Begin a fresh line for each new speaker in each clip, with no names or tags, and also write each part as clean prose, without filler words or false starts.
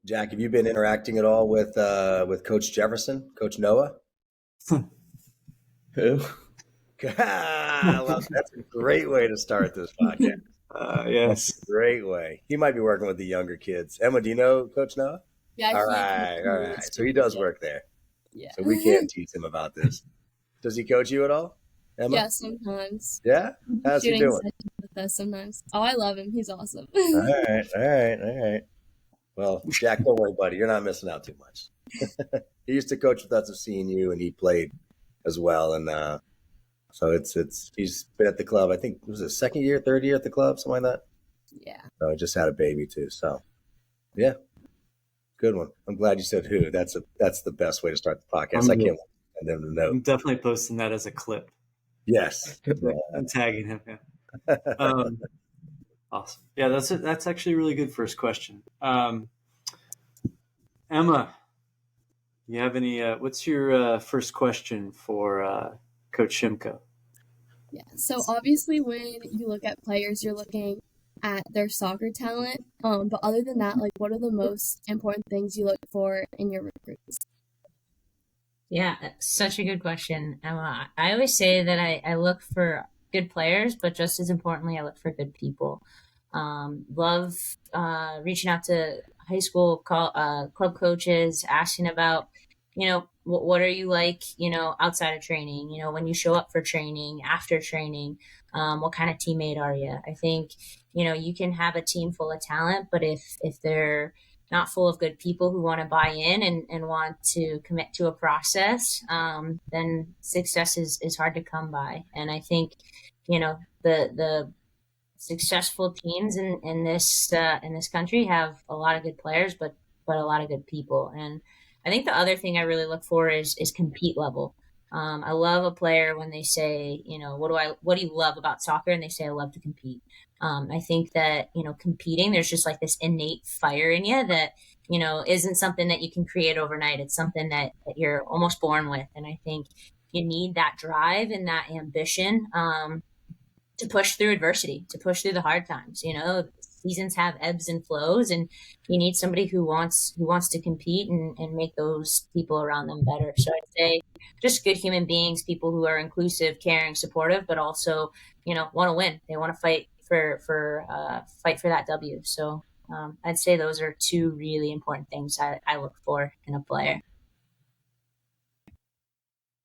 Jack, have you been interacting at all with Coach Jefferson, Coach Noah?
Who?
Well, that's a great way to start this podcast. That's
Yes.
a great way. He might be working with the younger kids. Emma, do you know Coach Noah?
Yeah,
All
he
right, all
coaches
right. So he does
yeah.
work there.
Yeah.
So we can teach him about this. Does he coach you at all, Emma?
Yeah, sometimes.
Yeah? How's he
Shooting
doing?
sessions with us sometimes. Oh, I love him. He's awesome.
All right, all right, all right. Well, Jack, don't worry, buddy. You're not missing out too much. He used to coach with us of CNU, and he played as well. And so he's been at the club. I think it was his second year, third year at the club, something like that.
Yeah.
So I just had a baby too. So yeah, good one. I'm glad you said who. That's the best way to start the podcast. I can't wait for them to know.
I'm definitely posting that as a clip.
Yes.
I'm tagging him. Yeah. Awesome. Yeah, that's actually a really good first question. Emma, you have any? What's your first question for Coach Shimko?
Yeah. So obviously, when you look at players, you're looking at their soccer talent. But other than that, like, what are the most important things you look for in your recruits?
Yeah, such a good question, Emma. I always say that I look for good players, but just as importantly, I look for good people. Love reaching out to high school club coaches, asking about, what are you like, outside of training, when you show up for training, after training, what kind of teammate are you? I think, you can have a team full of talent, but if they're not full of good people who want to buy in and want to commit to a process, then success is hard to come by. And I think, the successful teams in this country have a lot of good players, but a lot of good people. And I think the other thing I really look for is compete level. I love a player when they say, what do you love about soccer? And they say, I love to compete. I think that, competing, there's just like this innate fire in you that, isn't something that you can create overnight. It's something that you're almost born with. And I think you need that drive and that ambition, to push through adversity, to push through the hard times. Seasons have ebbs and flows, and you need somebody who wants to compete and make those people around them better. So I'd say just good human beings, people who are inclusive, caring, supportive, but also, want to win. They want to fight for that W. So I'd say those are two really important things I look for in a player.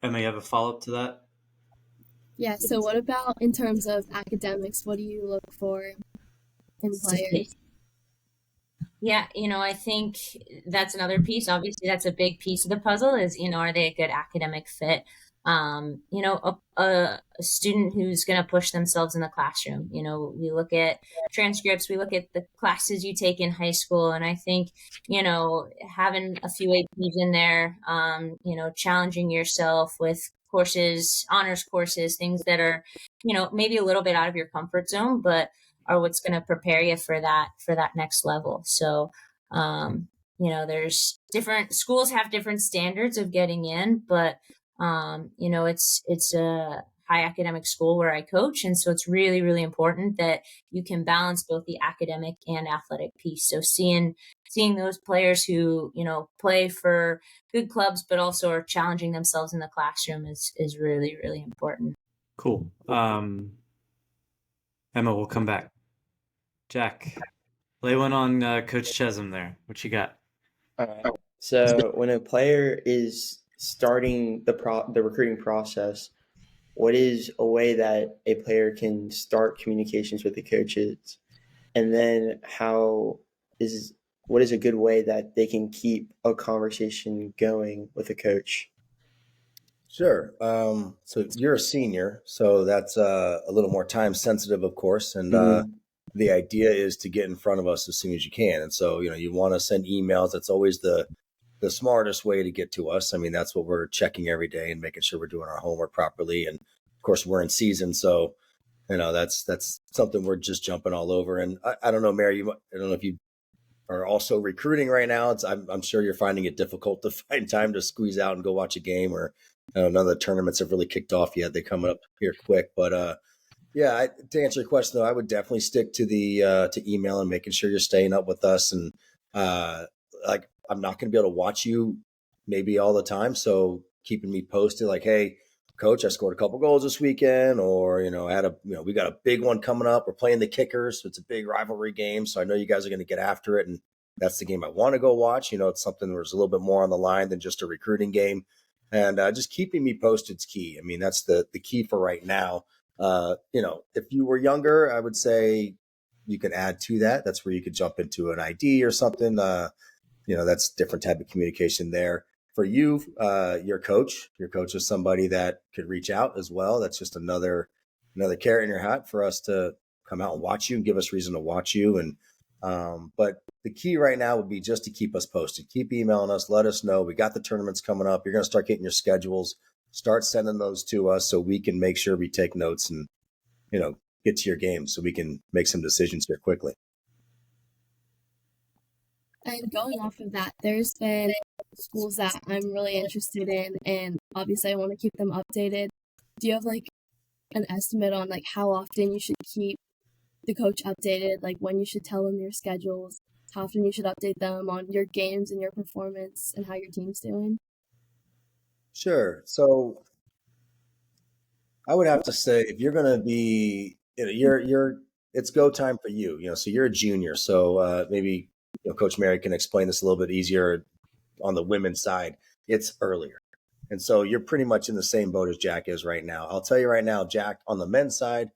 Emma, you have a follow-up to that?
Yeah, so what about in terms of academics? What do you look for in players?
Yeah, I think that's another piece. Obviously, that's a big piece of the puzzle is, are they a good academic fit? A student who's going to push themselves in the classroom. We look at transcripts, we look at the classes you take in high school. And I think, having a few APs in there, challenging yourself with courses, honors courses, things that are, maybe a little bit out of your comfort zone, but are what's going to prepare you for that next level. So, there's different schools have different standards of getting in, but it's a high academic school where I coach. And so it's really, really important that you can balance both the academic and athletic piece. So seeing those players who, play for good clubs, but also are challenging themselves in the classroom is really, really important.
Cool. Emma, we'll come back. Jack, lay one on Coach Chezem there. What you got?
All right. So when a player is starting the recruiting process, what is a way that a player can start communications with the coaches? And then what is a good way that they can keep a conversation going with a coach?
Sure. So you're a senior, so that's a little more time sensitive, of course. And the idea is to get in front of us as soon as you can. And so, you want to send emails. That's always the smartest way to get to us. I mean, that's what we're checking every day and making sure we're doing our homework properly. And of course, we're in season, so that's something we're just jumping all over. And I don't know, Mary, I don't know if you are also recruiting right now. I'm sure you're finding it difficult to find time to squeeze out and go watch a game, or none of the tournaments have really kicked off yet. They're coming up here quick, but yeah. To answer your question, though, I would definitely stick to the to email and making sure you're staying up with us. And like I'm not going to be able to watch you maybe all the time. So keeping me posted, like, hey, coach, I scored a couple goals this weekend, or, I had we got a big one coming up. We're playing the Kickers. So it's a big rivalry game. So I know you guys are going to get after it. And that's the game I want to go watch. It's something where there's a little bit more on the line than just a recruiting game. And just keeping me posted is key. I mean, that's the key for right now. If you were younger, I would say you can add to that. That's where you could jump into an ID or something. That's different type of communication there. For you, your coach is somebody that could reach out as well. That's just another carrot in your hat for us to come out and watch you and give us reason to watch you. And but the key right now would be just to keep us posted. Keep emailing us. Let us know. We got the tournaments coming up. You're going to start getting your schedules. Start sending those to us so we can make sure we take notes and, get to your game so we can make some decisions here quickly.
And going off of that, there's been schools that I'm really interested in, and obviously I want to keep them updated. Do you have like an estimate on like how often you should keep the coach updated, like when you should tell them your schedules, how often you should update them on your games and your performance and how your team's doing?
Sure. So I would have to say, if you're going to be, it's go time for you. So you're a junior. So maybe Coach Mary can explain this a little bit easier on the women's side. It's earlier, and so you're pretty much in the same boat as Jack is right now. I'll tell you right now, Jack, on the men's side,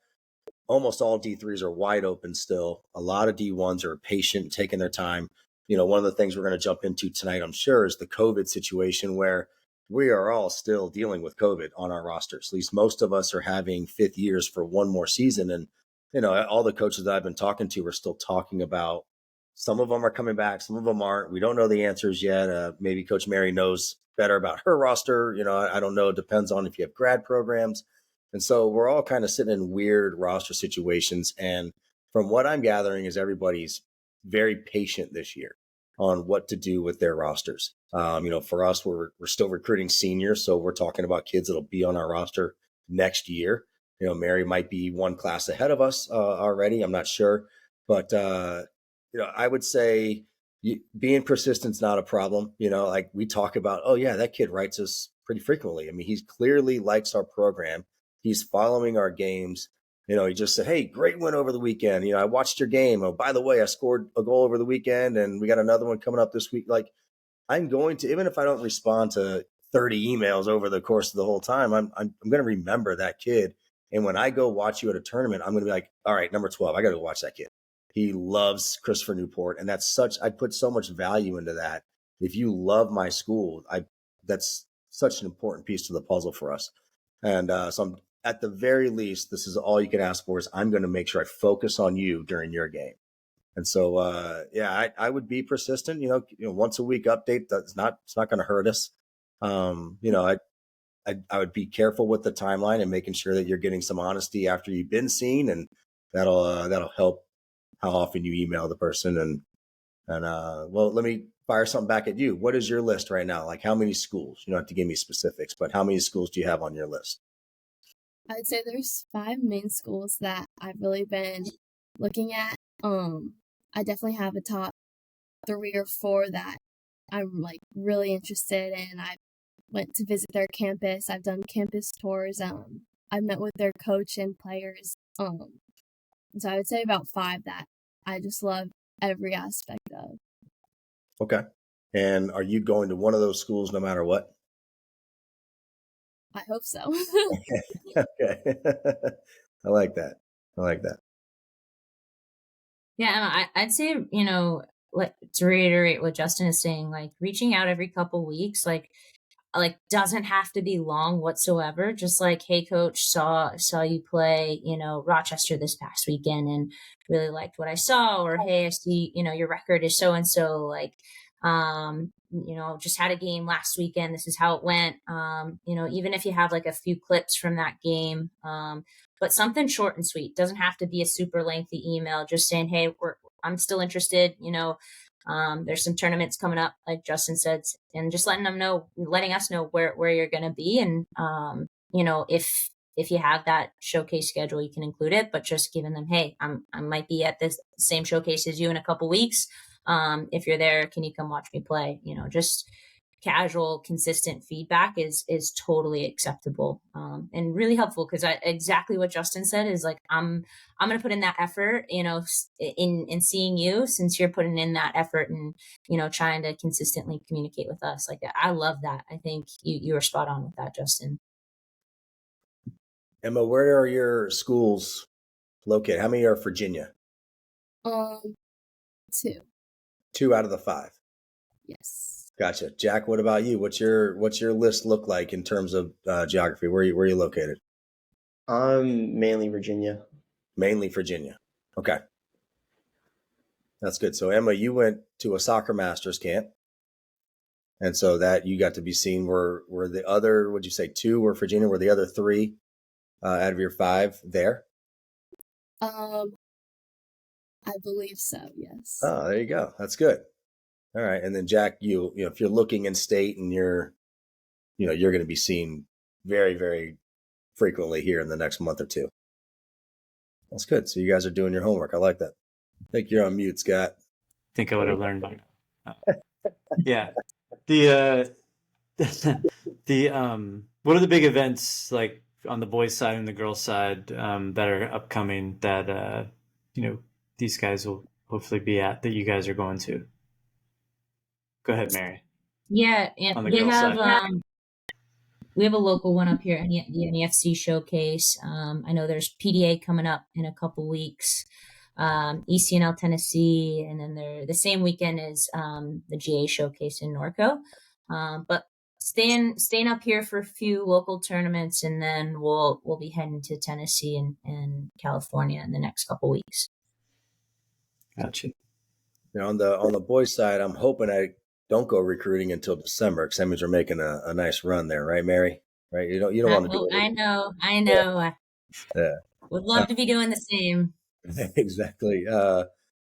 almost all D3s are wide open still. A lot of D1s are patient, taking their time. One of the things we're going to jump into tonight, I'm sure, is the COVID situation where we are all still dealing with COVID on our rosters. At least most of us are having fifth years for one more season. And, all the coaches that I've been talking to are still talking about, some of them are coming back, some of them aren't. We don't know the answers yet. Maybe Coach Mary knows better about her roster. I don't know. It depends on if you have grad programs. And so we're all kind of sitting in weird roster situations. And from what I'm gathering is everybody's very patient this year on what to do with their rosters. For us, we're still recruiting seniors. So we're talking about kids that'll be on our roster next year. Mary might be one class ahead of us already. I'm not sure. But, I would say being persistent is not a problem. Like we talk about, oh, yeah, that kid writes us pretty frequently. I mean, he clearly likes our program. He's following our games. He just said, hey, great win over the weekend. I watched your game. Oh, by the way, I scored a goal over the weekend and we got another one coming up this week. Like, I'm going to, even if I don't respond to 30 emails over the course of the whole time, I'm going to remember that kid. And when I go watch you at a tournament, I'm going to be like, all right, number 12, I got to go watch that kid. He loves Christopher Newport. And I put so much value into that. If you love my school, that's such an important piece to the puzzle for us. And so I'm, at the very least, this is all you can ask for, is I'm going to make sure I focus on you during your game. And so, I would be persistent, once a week update. It's not going to hurt us. I would be careful with the timeline and making sure that you're getting some honesty after you've been seen, and that'll help how often you email the person. And well, let me fire something back at you. What is your list right now? Like, how many schools? You don't have to give me specifics, but how many schools do you have on your list?
I'd say there's 5 main schools that I've really been looking at. I definitely have a top 3 or 4 that I'm like really interested in. I went to visit their campus. I've done campus tours. I've met with their coach and players. So I would say about 5 that I just love every aspect of.
Okay. And are you going to one of those schools no matter what?
I hope so.
Okay. I like that.
Yeah, I'd say, to reiterate what Justin is saying, like reaching out every couple weeks, like doesn't have to be long whatsoever. Just like, hey, coach, saw you play, Rochester this past weekend and really liked what I saw. Or, hey, I see, your record is so and so. Like, just had a game last weekend. This is how it went. Even if you have like a few clips from that game, but something short and sweet. Doesn't have to be a super lengthy email. Just saying, hey, I'm still interested. There's some tournaments coming up, like Justin said, and just letting us know where you're going to be. And, if you have that showcase schedule, you can include it, but just giving them, hey, I might be at this same showcase as you in a couple weeks. If you're there, can you come watch me play? Just casual, consistent feedback is totally acceptable, and really helpful, because exactly what Justin said is like, I'm going to put in that effort, in seeing you, since you're putting in that effort and, trying to consistently communicate with us. Like, I love that. I think you were spot on with that, Justin.
Emma, where are your schools located? How many are Virginia?
2.
2 out of the 5.
Yes.
Gotcha. Jack, what about you? What's your list look like in terms of geography? Where are you located?
I'm mainly Virginia.
Mainly Virginia. Okay. That's good. So Emma, you went to a soccer masters camp. And so that you got to be seen. Were the other, would you say 2 were Virginia? Were the other 3 out of your 5 there?
I believe so, yes.
Oh, there you go. That's good. All right. And then Jack, you know, if you're looking in state and you're going to be seen very, very frequently here in the next month or 2. That's good. So you guys are doing your homework. I like that. I think you're on mute, Scott.
I think I would have learned by now. Yeah. The what are the big events like on the boys' side and the girls' side that are upcoming that these guys will hopefully be at, that you guys are going to? Go ahead, Mary.
Yeah, and
On the girls' side.
we have a local one up here, the NEFC Showcase. I know there's PDA coming up in a couple weeks, ECNL Tennessee, and then the same weekend is the GA Showcase in Norco. But staying up here for a few local tournaments, and then we'll be heading to Tennessee and California in the next couple weeks.
Gotcha.
On the boys' side, I'm hoping I don't go recruiting until December, because that means we're making a nice run there, right, Mary? Right? You don't want to do it.
I know.
Yeah.
Would love to be doing the same.
Exactly.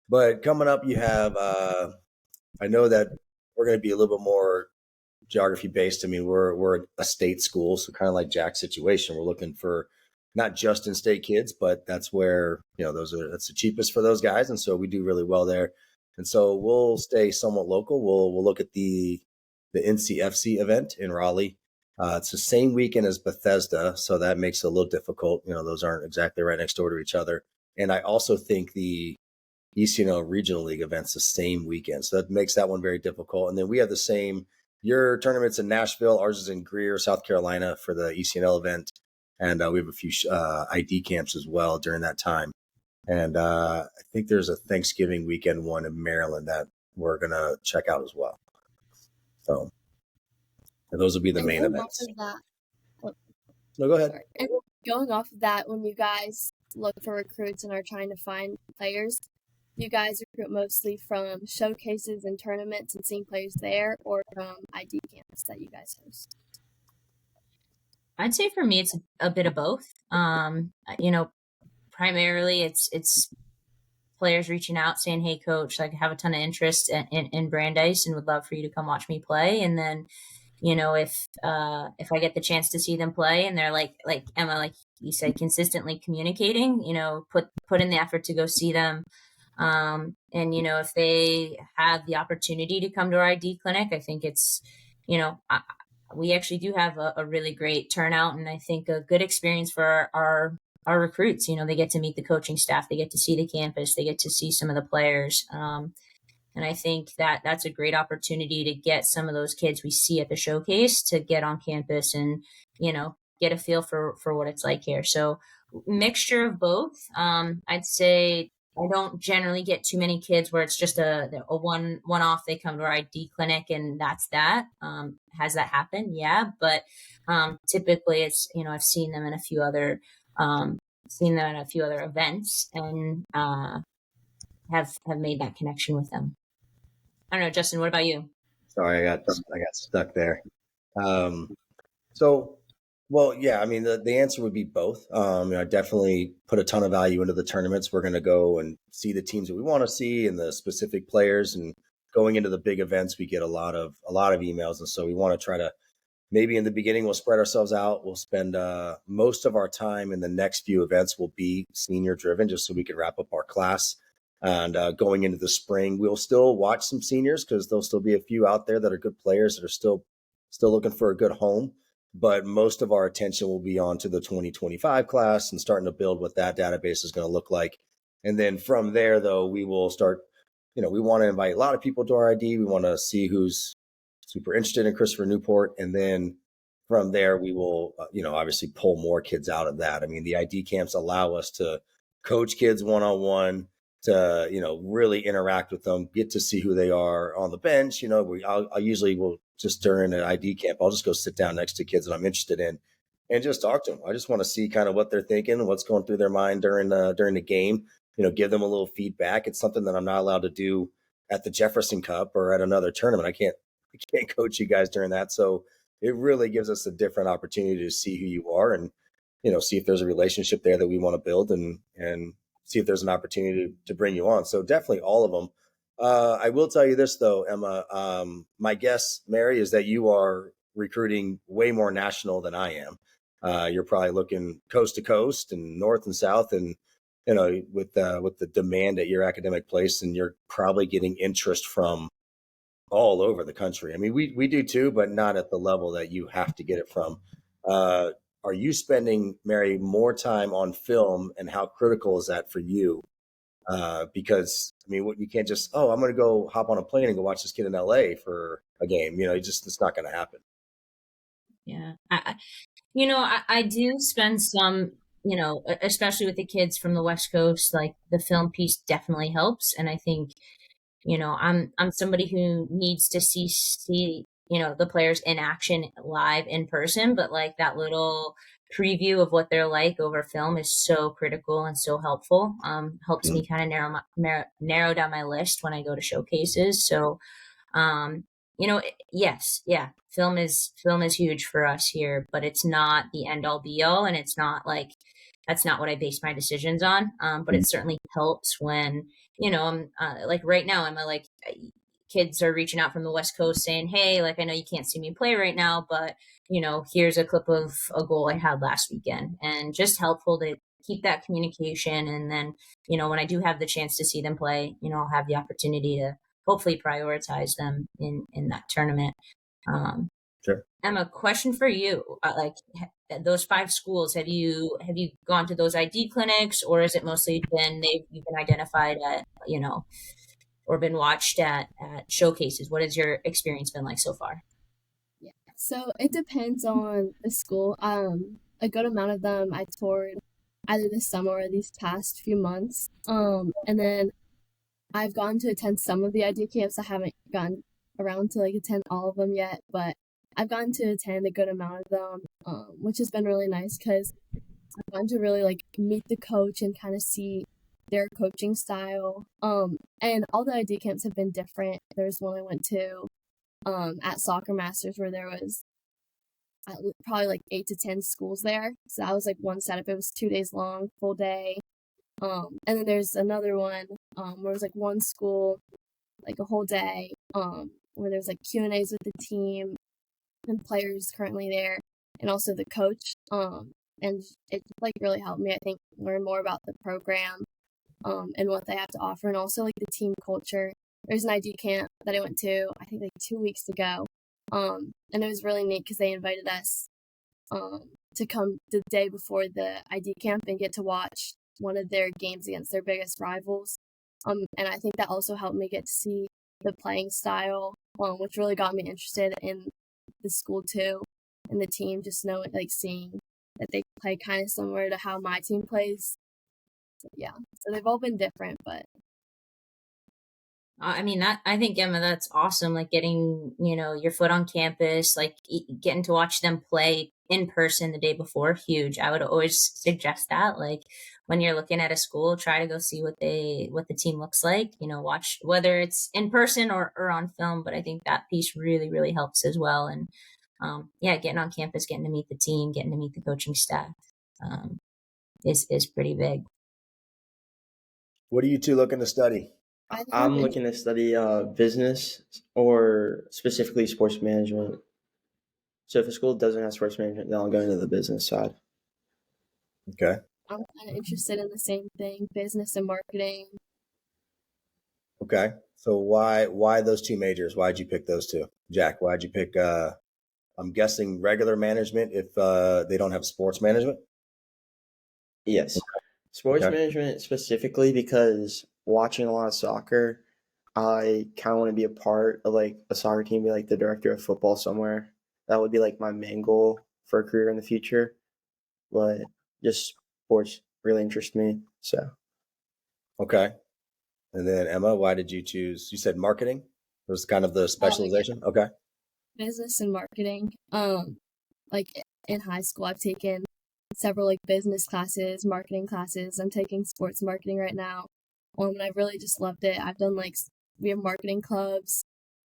But coming up, you have. I know that we're going to be a little bit more geography based. I mean, we're a state school, so kind of like Jack's situation, we're looking for not just in-state kids, but that's where that's the cheapest for those guys, and so we do really well there. And so we'll stay somewhat local. We'll look at the NCFC event in Raleigh. It's the same weekend as Bethesda, so that makes it a little difficult. Those aren't exactly right next door to each other. And I also think the ECNL Regional League event's the same weekend, so that makes that one very difficult. And then we have the same. Your tournament's in Nashville, ours is in Greer, South Carolina for the ECNL event, and we have a few ID camps as well during that time. And I think there's a Thanksgiving weekend one in Maryland that we're going to check out as well. So those will be the main events. No, go ahead.
Sorry. And going off of that, when you guys look for recruits and are trying to find players, you guys recruit mostly from showcases and tournaments and seeing players there, or from ID camps that you guys host?
I'd say for me, it's a bit of both. Primarily it's players reaching out saying, "Hey, coach, like, I have a ton of interest in Brandeis and would love for you to come watch me play." And then, if I get the chance to see them play and they're like Emma, like you said, consistently communicating, put in the effort to go see them. And, if they have the opportunity to come to our ID clinic, I think it's, we actually do have a really great turnout, and I think a good experience for our recruits. They get to meet the coaching staff, they get to see the campus, they get to see some of the players. And I think that that's a great opportunity to get some of those kids we see at the showcase to get on campus and, get a feel for what it's like here. So mixture of both. I'd say I don't generally get too many kids where it's just a one-off. They come to our ID clinic and that's that. Has that happened? Yeah. But typically it's, I've seen them in a few other events and have made that connection with them. I don't know, Justin, what about you?
Sorry, I got stuck there. Well, yeah, I mean, the answer would be both. I definitely put a ton of value into the tournaments. We're going to go and see the teams that we want to see and the specific players. And going into the big events, we get a lot of emails, and so we want to try to, maybe in the beginning, we'll spread ourselves out. We'll spend most of our time in the next few events will be senior driven, just so we can wrap up our class. And going into the spring, we'll still watch some seniors because there'll still be a few out there that are good players that are still looking for a good home. But most of our attention will be on to the 2025 class and starting to build what that database is going to look like. And then from there, though, we will start, we want to invite a lot of people to our ID. We want to see who's super interested in Christopher Newport. And then from there, we will, obviously pull more kids out of that. I mean, the ID camps allow us to coach kids one-on-one, to, really interact with them, get to see who they are on the bench. I usually will just during an ID camp, I'll just go sit down next to kids that I'm interested in and just talk to them. I just want to see kind of what they're thinking, what's going through their mind during the game, give them a little feedback. It's something that I'm not allowed to do at the Jefferson Cup or at another tournament. I can't coach you guys during that. So it really gives us a different opportunity to see who you are and, see if there's a relationship there that we want to build and see if there's an opportunity to bring you on. So definitely all of them. I will tell you this though, Emma, my guess, Mary, is that you are recruiting way more national than I am. You're probably looking coast to coast and north and south and, with the demand at your academic place, and you're probably getting interest from all over the country. I mean, we do too, but not at the level that you have to get it from. Are you spending, Mary, more time on film, and how critical is that for you? Because I mean, you can't just, I'm going to go hop on a plane and go watch this kid in LA for a game. It's not going to happen.
Yeah. I do spend some, especially with the kids from the West Coast, like the film piece definitely helps. And I think, I'm somebody who needs to see, the players in action live in person, but like that little preview of what they're like over film is so critical and so helpful. Helps me kind of narrow down my list when I go to showcases. So, yes, yeah, film is huge for us here, but it's not the end all be all, and it's not like that's not what I base my decisions on. But it certainly helps when I'm like right now I'm like kids are reaching out from the West Coast saying, hey, like I know you can't see me play right now, but here's a clip of a goal I had last weekend, and just helpful to keep that communication. And then when I do have the chance to see them play, I'll have the opportunity to hopefully prioritize them in that tournament.
Sure.
Emma, question for you: those 5 schools, have you gone to those ID clinics, or is it mostly been you've been identified at or been watched at showcases? What has your experience been like so far?
Yeah, so it depends on the school. A good amount of them I toured either this summer or these past few months. And then I've gone to attend some of the ID camps. I haven't gone around to attend all of them yet, but I've gotten to attend a good amount of them, which has been really nice because I've gotten to really meet the coach and kind of see their coaching style. And all the ID camps have been different. There's one I went to at Soccer Masters where there was probably 8 to 10 schools there. So that was one setup. It was 2 days long, full day. And then there's another one where it was one school, a whole day, where there's Q&As with the team and players currently there, and also the coach. And it really helped me, I think, learn more about the program and what they have to offer, and also the team culture. There's an ID camp that I went to, I think 2 weeks ago, and it was really neat because they invited us to come the day before the ID camp and get to watch one of their games against their biggest rivals. And I think that also helped me get to see the playing style, which really got me interested in the school too, and the team, just knowing, seeing that they play kind of similar to how my team plays. So, yeah, so they've all been different, but
I mean, I think, Emma, that's awesome. Getting, your foot on campus, getting to watch them play in person the day before, huge. I would always suggest that, when you're looking at a school, try to go see what the team looks like, watch whether it's in person or on film. But I think that piece really, really helps as well. And getting on campus, getting to meet the team, getting to meet the coaching staff is pretty big.
What are you two looking to study?
I'm looking to study business, or specifically sports management. So if a school doesn't have sports management, then I'll go into the business side.
Okay.
I'm kind of interested in the same thing, business and marketing.
Okay. So why those two majors? Why'd you pick those two? Jack, why'd you pick I'm guessing regular management if they don't have sports management?
Yes. Sports
Okay.
management specifically because watching a lot of soccer, I kind of want to be a part of like a soccer team, be like the director of football somewhere. That would be like my main goal for a career in the future. But just sports really interest me. So
Okay. And then Emma, why did you choose? You said marketing was kind of the
Yeah,
specialization. Okay.
business and marketing. Like in high school, I've taken several like business classes, marketing classes. I'm taking sports marketing right now. And I really just loved it. I've done like we have marketing clubs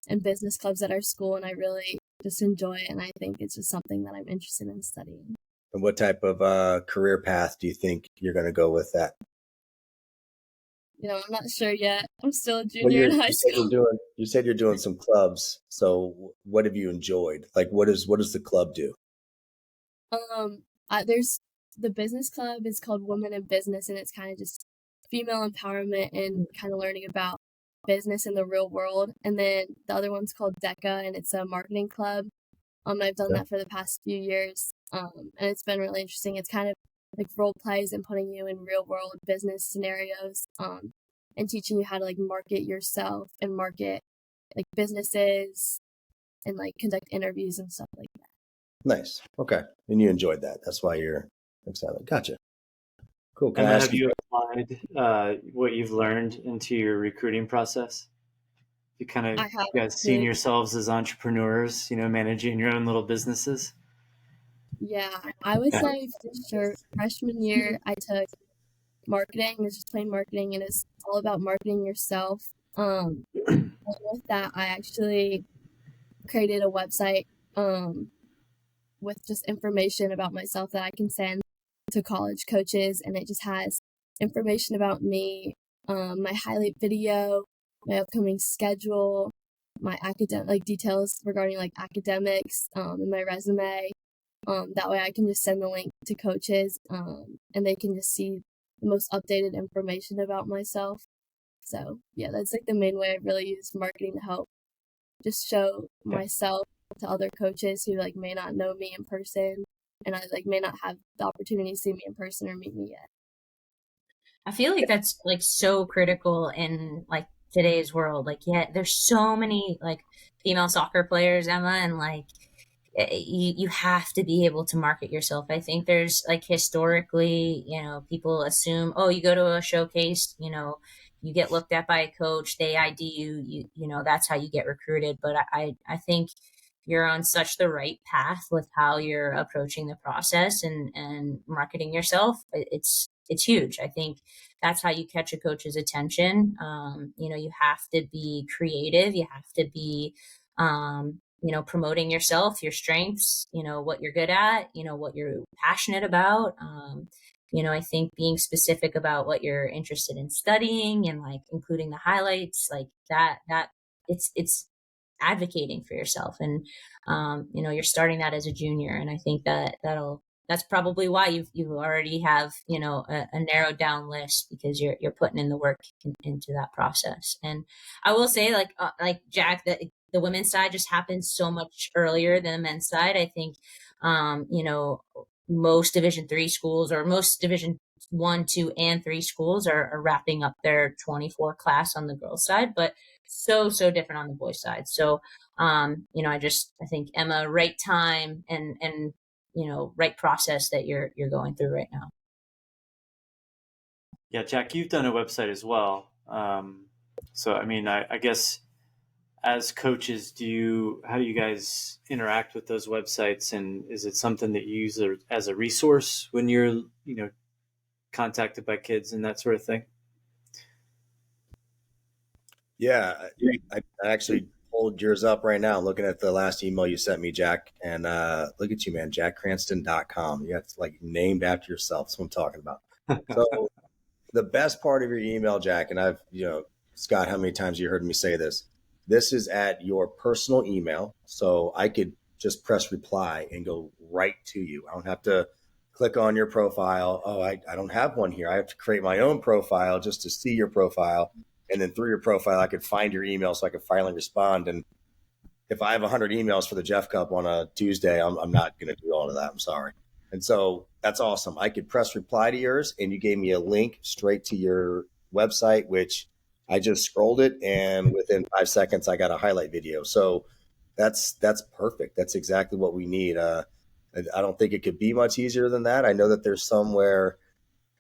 and business clubs at our school, and I really just enjoy it. And I think it's just something that I'm interested in studying.
And what type of career path do you think you're going to go with that?
I'm not sure yet. I'm still a
Well,
junior in high school.
you said you're doing some clubs. So what have you enjoyed? Like what does the club do?
There's the business club is called Women in Business, and it's kind of just female empowerment and kind of learning about business in the real world. And then the other one's called DECA, and it's a marketing club. I've done that for the past few years, and it's been really interesting. It's kind of like role plays and putting you in real world business scenarios, and teaching you how to like market yourself and market like businesses and like conduct interviews and stuff like that.
Nice. Okay. And you enjoyed that. That's why you're excited. Gotcha. Cool. Can I
Emma,
ask
have
you?
you applied what you've learned into your recruiting process? You kind of
I have
you guys seen
actually.
yourselves as entrepreneurs, managing your own little businesses.
Yeah, I would
Yeah.
say for sure freshman year I took marketing. It was just plain marketing, and it's all about marketing yourself. With that, I actually created a website with just information about myself that I can send to college coaches, and it just has information about me, my highlight video, my upcoming schedule, my academic like details regarding like academics, and my resume. That way I can just send the link to coaches, and they can just see the most updated information about myself. So yeah, that's like the main way I really use marketing to help just show
Yeah.
myself to other coaches who like may not know me in person, and I like may not have the opportunity to see me in person or meet me yet.
I feel like that's like so critical in like today's world. Like, yeah, there's so many like female soccer players, Emma, and like you have to be able to market yourself. I think there's like historically, people assume, oh, you go to a showcase, you get looked at by a coach, they ID you, that's how you get recruited. But I think you're on such the right path with how you're approaching the process and marketing yourself. It's huge. I think that's how you catch a coach's attention. You have to be creative. You have to be, promoting yourself, your strengths, what you're good at, what you're passionate about. I think being specific about what you're interested in studying and like including the highlights like that it's advocating for yourself. And, you're starting that as a junior. And I think that's probably why you've already have, a narrowed down list because you're putting in the work into that process. And I will say like Jack, that the women's side just happens so much earlier than the men's side. I think, most Division 3 schools or most Division 1, 2, and 3 schools are wrapping up their 24 class on the girls' side, but so different on the boys' side. So, I think Emma, right time and right process that you're going through right now.
Yeah, Jack, you've done a website as well. So, I mean, I guess as coaches, how do you guys interact with those websites, and is it something that you use as a resource when you're, contacted by kids and that sort of thing?
Yeah, I actually pulled yours up right now. I'm looking at the last email you sent me, Jack. And look at you, man, jackcranston.com. You got like named after yourself. That's what I'm talking about. So the best part of your email, Jack, and Scott, how many times you heard me say this? This is at your personal email. So I could just press reply and go right to you. I don't have to click on your profile. Oh, I don't have one here. I have to create my own profile just to see your profile And then through your profile, I could find your email so I could finally respond. And if I have 100 emails for the Jeff Cup on a Tuesday, I'm not going to do all of that. I'm sorry. And so that's awesome. I could press reply to yours, and you gave me a link straight to your website, which I just scrolled it, and within 5 seconds, I got a highlight video. So that's perfect. That's exactly what we need. I don't think it could be much easier than that. I know that there's somewhere,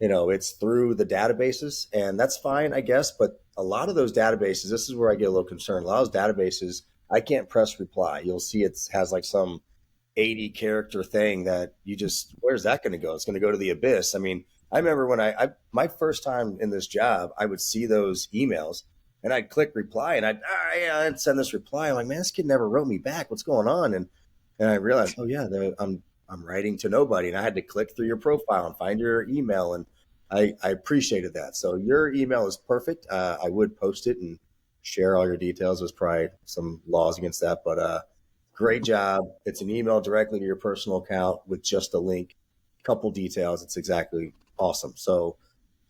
it's through the databases, and that's fine, I guess. But a lot of those databases, this is where I get a little concerned. A lot of those databases, I can't press reply. You'll see it has like some 80 character thing that where's that going to go? It's going to go to the abyss. I mean, I remember when my first time in this job, I would see those emails and I'd click reply and I'd send this reply. I'm like, man, this kid never wrote me back. What's going on? And I realized, oh yeah, I'm writing to nobody, and I had to click through your profile and find your email. And I appreciated that. So your email is perfect. I would post it and share all your details. There's probably some laws against that, but great job. It's an email directly to your personal account with just a link, couple details. It's exactly awesome. So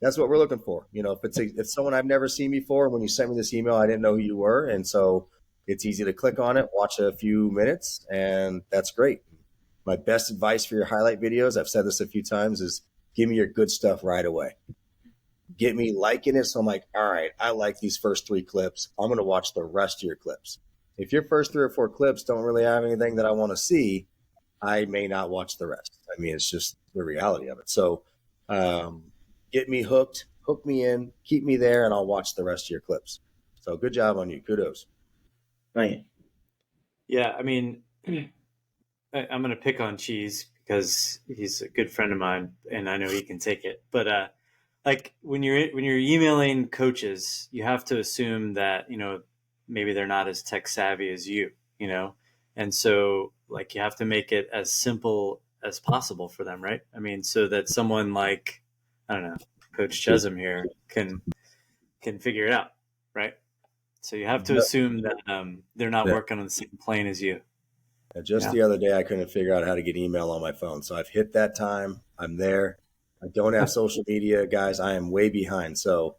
that's what we're looking for. If it's someone I've never seen before, when you sent me this email, I didn't know who you were. And so it's easy to click on it, watch a few minutes, and that's great. My best advice for your highlight videos, I've said this a few times, is give me your good stuff right away. Get me liking it. So I'm like, all right, I like these first 3 clips. I'm going to watch the rest of your clips. If your first 3 or 4 clips don't really have anything that I want to see, I may not watch the rest. I mean, it's just the reality of it. So get me hooked, hook me in, keep me there, and I'll watch the rest of your clips. So good job on you. Kudos.
Right.
Yeah, I mean, I'm going to pick on Cheese because he's a good friend of mine and I know he can take it. But like when you're emailing coaches, you have to assume that, maybe they're not as tech savvy as you, and so like you have to make it as simple as possible for them, right? I mean, so that someone like, I don't know, Coach Chezem here can figure it out, right? So you have to assume that they're not working on the same plane as you.
Just the other day, I couldn't figure out how to get email on my phone. So I've hit that time. I'm there. I don't have social media, guys. I am way behind. So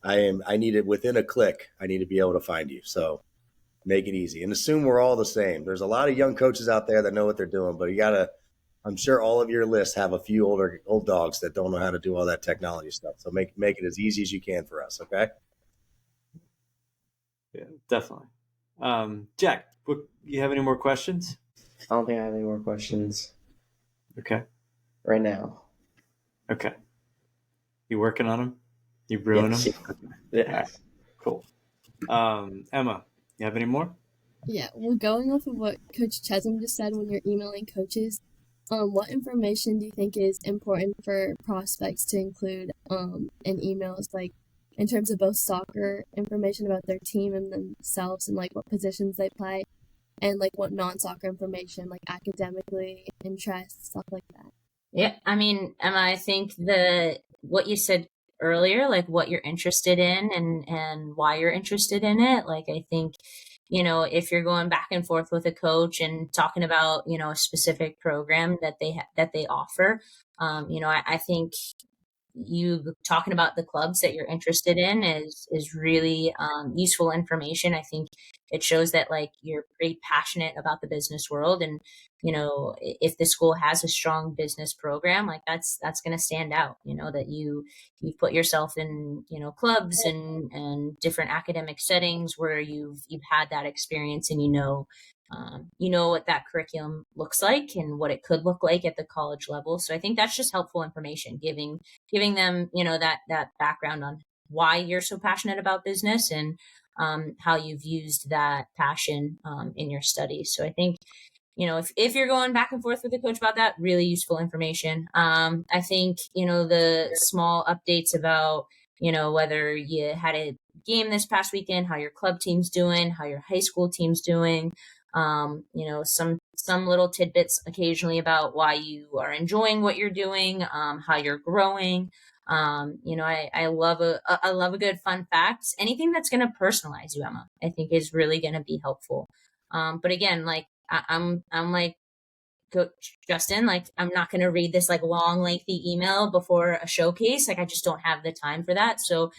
I need it within a click. I need to be able to find you. So make it easy and assume we're all the same. There's a lot of young coaches out there that know what they're doing, but I'm sure all of your lists have a few old dogs that don't know how to do all that technology stuff. So make it as easy as you can for us. Okay.
Yeah, definitely. Jack, you have any more questions?
I don't think I have any more questions.
Okay.
Right now.
Okay. You working on them? You brewing them?
Yeah.
All right. Cool. Emma, you have any more?
Yeah, well, going off of what Coach Chezem just said, when you're emailing coaches, what information do you think is important for prospects to include in emails, like in terms of both soccer information about their team and themselves and like what positions they play, and like what non-soccer information, like academically, interests, stuff like that?
Yeah, I mean, Emma, I think what you said earlier, like what you're interested in and why you're interested in it, like I think, if you're going back and forth with a coach and talking about, a specific program that they offer, I think you talking about the clubs that you're interested in is really useful information. I think it shows that like you're pretty passionate about the business world, and if the school has a strong business program, like that's going to stand out. That you've put yourself in clubs and different academic settings where you've had that experience, and what that curriculum looks like and what it could look like at the college level. So I think that's just helpful information, giving them, that background on why you're so passionate about business and how you've used that passion in your studies. So I think, if you're going back and forth with the coach about that, really useful information. I think, the small updates about, whether you had a game this past weekend, how your club team's doing, how your high school team's doing, some little tidbits occasionally about why you are enjoying what you're doing, how you're growing. I love a good fun fact. Anything that's going to personalize you, Emma, I think is really going to be helpful. But again, like I'm like Coach Justin, like I'm not going to read this like long, lengthy email before a showcase. Like I just don't have the time for that. So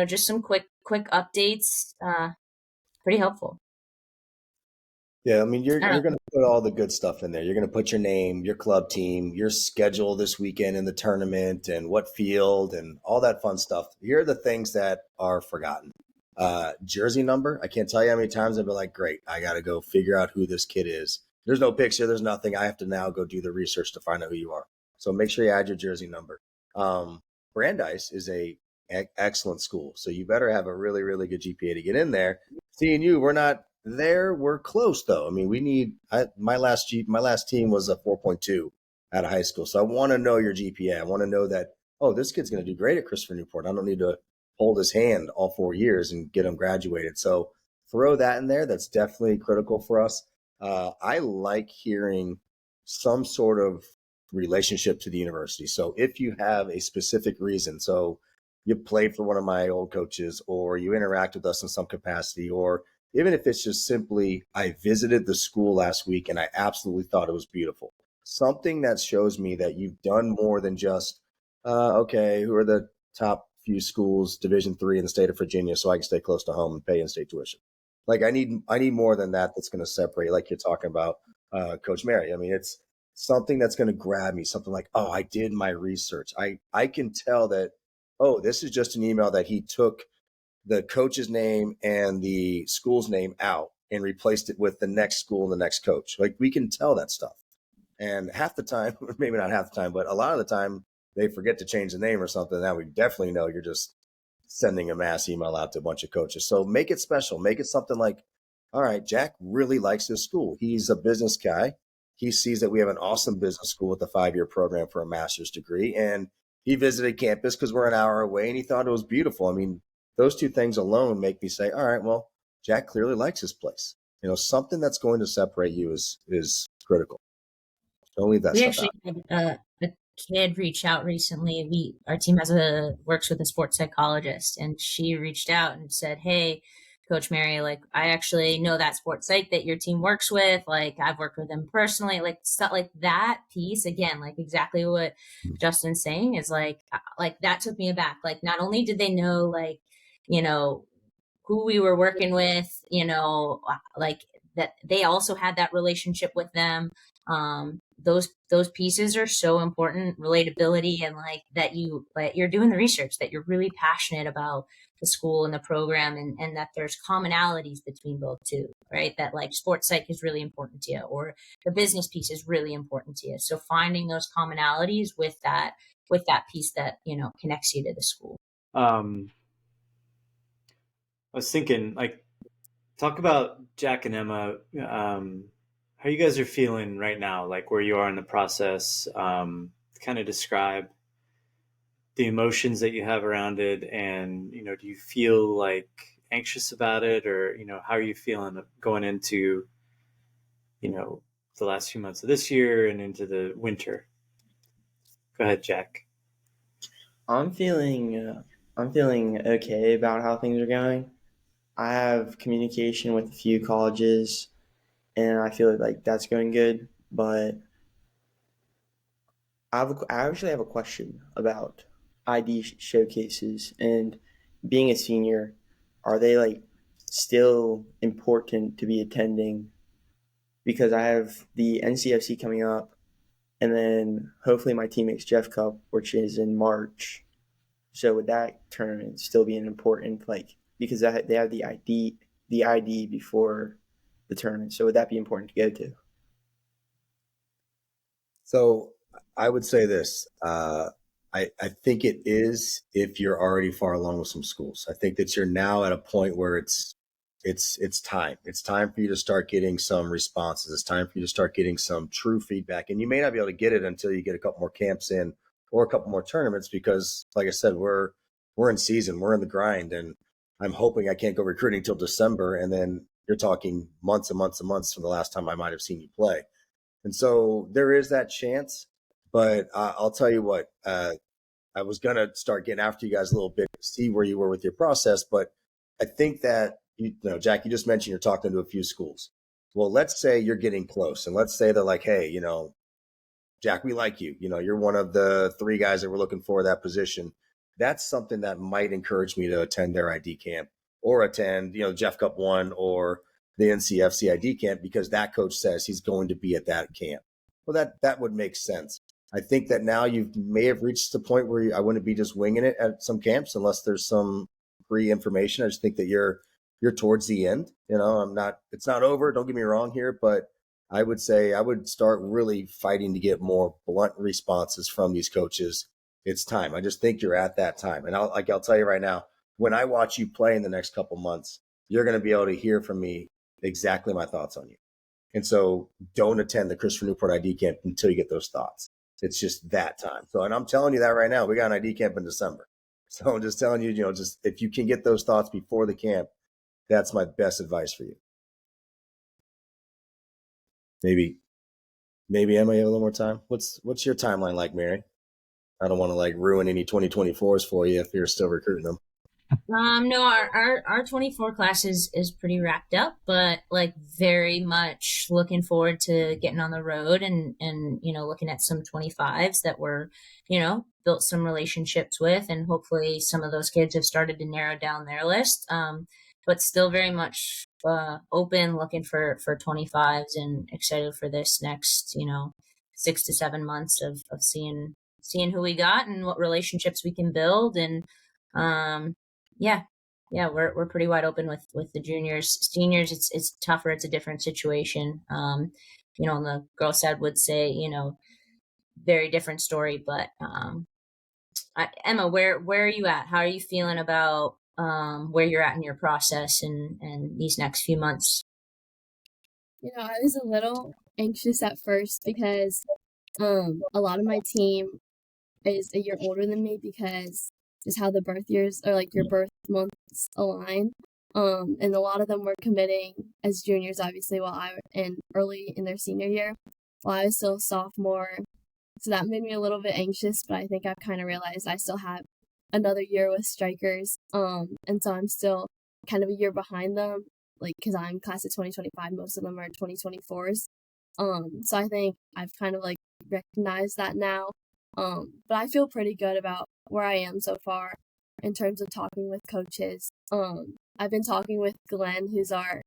Just some quick updates. Pretty helpful.
Yeah, I mean, you're
I don't
going to put all the good stuff in there. You're going to put your name, your club team, your schedule this weekend in the tournament, and what field, and all that fun stuff. Here are the things that are forgotten. Jersey number. I can't tell you how many times I've been like, great, I got to go figure out who this kid is. There's no picture. There's nothing. I have to now go do the research to find out who you are. So make sure you add your jersey number. Brandeis is a excellent school, so you better have a really, really good GPA to get in there. Seeing you, we're not there. We're close though. I mean, we need. My last team was a 4.2 out of high school, so I want to know your GPA. I want to know that. Oh, this kid's going to do great at Christopher Newport. I don't need to hold his hand all 4 years and get him graduated. So throw that in there. That's definitely critical for us. I like hearing some sort of relationship to the university. So if you have a specific reason, so you played for one of my old coaches, or you interact with us in some capacity, or even if it's just simply, I visited the school last week and I absolutely thought it was beautiful. Something that shows me that you've done more than just, okay, who are the top few schools, Division III in the state of Virginia, so I can stay close to home and pay in-state tuition. Like I need more than that. That's going to separate, like you're talking about, Coach Mary. I mean, it's something that's going to grab me. Something like, oh, I did my research. I can tell that. Oh, this is just an email that he took the coach's name and the school's name out and replaced it with the next school and the next coach. Like we can tell that stuff. And half the time, maybe not half the time, but a lot of the time they forget to change the name or something. Now we definitely know you're just sending a mass email out to a bunch of coaches. So make it special. Make it something like, all right, Jack really likes this school. He's a business guy. He sees that we have an awesome business school with a 5-year program for a master's degree. And he visited campus because we're an hour away and he thought it was beautiful. I mean, those two things alone make me say, all right, well, Jack clearly likes his place. Something that's going to separate you is critical. Don't leave that
We
stuff
actually
out.
had a kid reach out recently. Our team works with a sports psychologist, and she reached out and said, "Hey, Coach Mary, like I actually know that sports psych that your team works with. Like I've worked with them personally. Like stuff like that piece again, like exactly what Justin's saying is like that took me aback. Like not only did they know you know who we were working with, like that they also had that relationship with them. Those pieces are so important, relatability, and you're doing the research, that you're really passionate about the school and the program, and that there's commonalities between both too, right? That like sports psych is really important to you, or the business piece is really important to you. So finding those commonalities with that piece that, connects you to the school.
I was thinking, like, talk about Jack and Emma. How you guys are feeling right now, like where you are in the process. Kind of describe the emotions that you have around it, and do you feel like anxious about it, or how are you feeling going into the last few months of this year and into the winter? Go ahead, Jack.
I'm feeling okay about how things are going. I have communication with a few colleges, and I feel like that's going good. But I actually have a question about ID showcases and being a senior. Are they like still important to be attending? Because I have the NCFC coming up, and then hopefully my team makes Jeff Cup, which is in March. So would that tournament still be an important, because they have the ID before the tournament? So would that be important to go to?
So I would say this. I think it is if you're already far along with some schools. I think that you're now at a point where it's time. It's time for you to start getting some responses. It's time for you to start getting some true feedback. And you may not be able to get it until you get a couple more camps in or a couple more tournaments, because like I said, we're in season, we're in the grind, and I'm hoping I can't go recruiting till December. And then you're talking months and months and months from the last time I might have seen you play. And so there is that chance, but I'll tell you what, I was going to start getting after you guys a little bit, see where you were with your process. But I think that, Jack, you just mentioned you're talking to a few schools. Well, let's say you're getting close, and let's say they're like, hey, Jack, we like you. You're one of the 3 guys that we're looking for that position. that's something that might encourage me to attend their ID camp or attend, Jeff Cup 1 or the NCFC ID camp because that coach says he's going to be at that camp. Well, that would make sense. I think that now you may have reached the point where I wouldn't be just winging it at some camps unless there's some free information. I just think that you're towards the end. It's not over. Don't get me wrong here, but I would say I would start really fighting to get more blunt responses from these coaches. It's time. I just think you're at that time. And I'll tell you right now, when I watch you play in the next couple months, you're going to be able to hear from me exactly my thoughts on you. And so don't attend the Christopher Newport ID camp until you get those thoughts. It's just that time. So, and I'm telling you that right now, we got an ID camp in December. So I'm just telling you, just if you can get those thoughts before the camp, that's my best advice for you. Maybe Emma, you have a little more time. What's your timeline like, Mary? I don't want to ruin any 2024s for you if you're still recruiting them.
No, our 24 class is pretty wrapped up, but very much looking forward to getting on the road and looking at some 25s that we're built some relationships with, and hopefully some of those kids have started to narrow down their list. But still very much open, looking for 25s, and excited for this next 6 to 7 months of seeing who we got and what relationships we can build. And we're pretty wide open with the juniors. Seniors, it's tougher. It's a different situation. On the girl side would say, very different story. But Emma, where are you at? How are you feeling about where you're at in your process and these next few months?
I was a little anxious at first because a lot of my team is a year older than me because just how the birth years or your birth months align. And a lot of them were committing as juniors, obviously, early in their senior year, while I was still a sophomore. So that made me a little bit anxious, but I think I've kind of realized I still have another year with strikers. And so I'm still kind of a year behind them, because I'm class of 2025, most of them are 2024s. So I think I've kind of recognized that now. But I feel pretty good about where I am so far in terms of talking with coaches. I've been talking with Glenn, who's our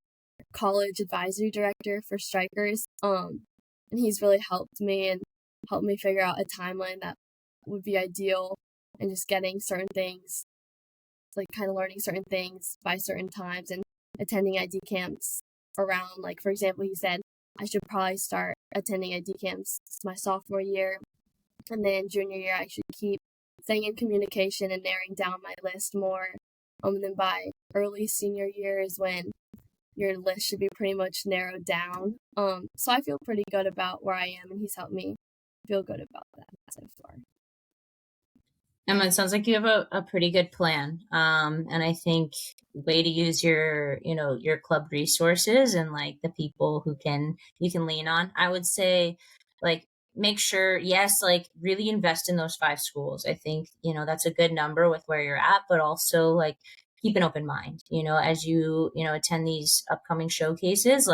college advisory director for strikers. And he's really helped me figure out a timeline that would be ideal, and just getting certain things, kind of learning certain things by certain times and attending ID camps around, for example, he said I should probably start attending ID camps my sophomore year, and then junior year I should keep staying in communication and narrowing down my list more. And then by early senior year is when your list should be pretty much narrowed down. So I feel pretty good about where I am, and he's helped me feel good about that so far.
Emma, it sounds like you have a pretty good plan. And I think way to use your club resources and the people who you can lean on. I would say make sure, yes, really invest in those 5 schools. I think, that's a good number with where you're at, but also keep an open mind, as you attend these upcoming showcases,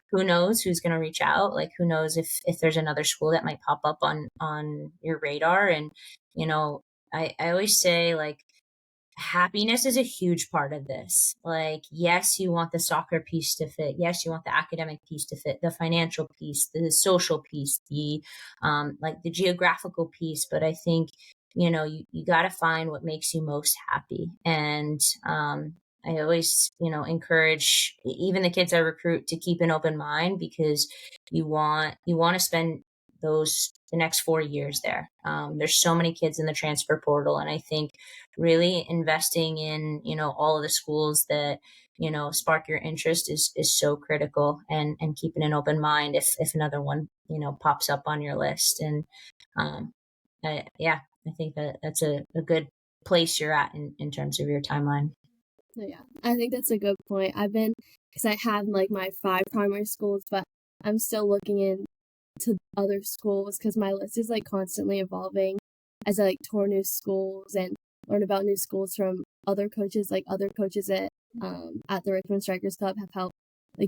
who knows who's going to reach out? Who knows if there's another school that might pop up on your radar? And, I always say happiness is a huge part of this. Yes, you want the soccer piece to fit. Yes, you want the academic piece to fit, the financial piece, the social piece, the geographical piece. But I think, you got to find what makes you most happy. And, I always, encourage even the kids I recruit to keep an open mind, because you want to spend the next 4 years there. There's so many kids in the transfer portal, and I think really investing in all of the schools that spark your interest is so critical, and keeping an open mind if another one pops up on your list. And I think that's a good place you're at in terms of your timeline.
So yeah, I think that's a good point. Because I have my 5 primary schools, but I'm still looking into other schools because my list is constantly evolving as I tour new schools and learn about new schools from other coaches. Other coaches at the Richmond Strikers Club have helped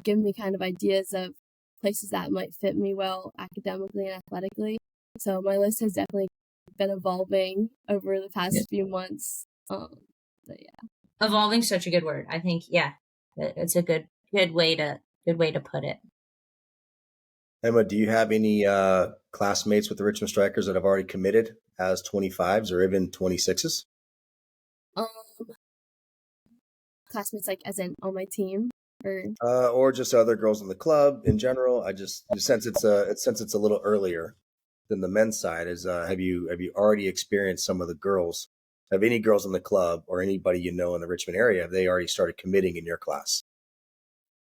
give me kind of ideas of places that might fit me well academically and athletically. So my list has definitely been evolving over the past few months. But yeah.
Evolving, such a good word. I think, it's a good way to put it.
Emma, do you have any classmates with the Richmond Strikers that have already committed as 25s or even 26s?
Classmates, like as in on my team,
or just other girls in the club in general. I just since it's a little earlier than the men's side, is have you already experienced some of the girls? Have any girls in the club or anybody you know in the Richmond area, have they already started committing in your class?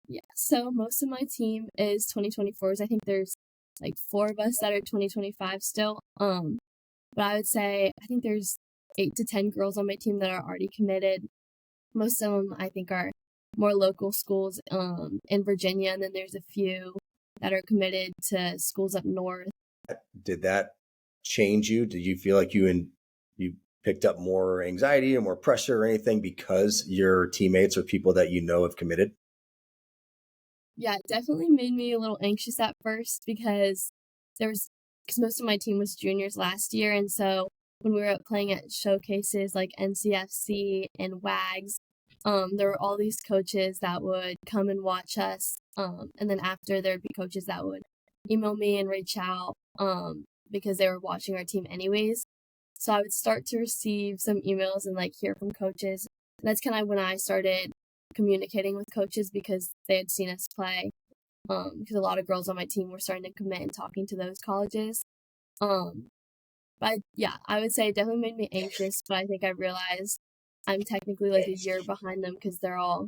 Yeah, so most of my team is 2024s. I think there's like 4 of us that are 2025 still. But I would say I think there's 8 to 10 girls on my team that are already committed. Most of them I think are more local schools in Virginia, and then there's a few that are committed to schools up north.
Did that change you? Did you feel like you picked up more anxiety or more pressure or anything because your teammates or people that you know have committed?
Yeah, it definitely made me a little anxious at first because most of my team was juniors last year, and so when we were up playing at showcases like NCFC and WAGs, there were all these coaches that would come and watch us, and then after there'd be coaches that would email me and reach out because they were watching our team anyways. So I would start to receive some emails and like hear from coaches. And that's kind of when I started communicating with coaches because they had seen us play. Because a lot of girls on my team were starting to commit and talking to those colleges. But yeah, I would say it definitely made me anxious, but I think I realized I'm technically like a year behind them because they're all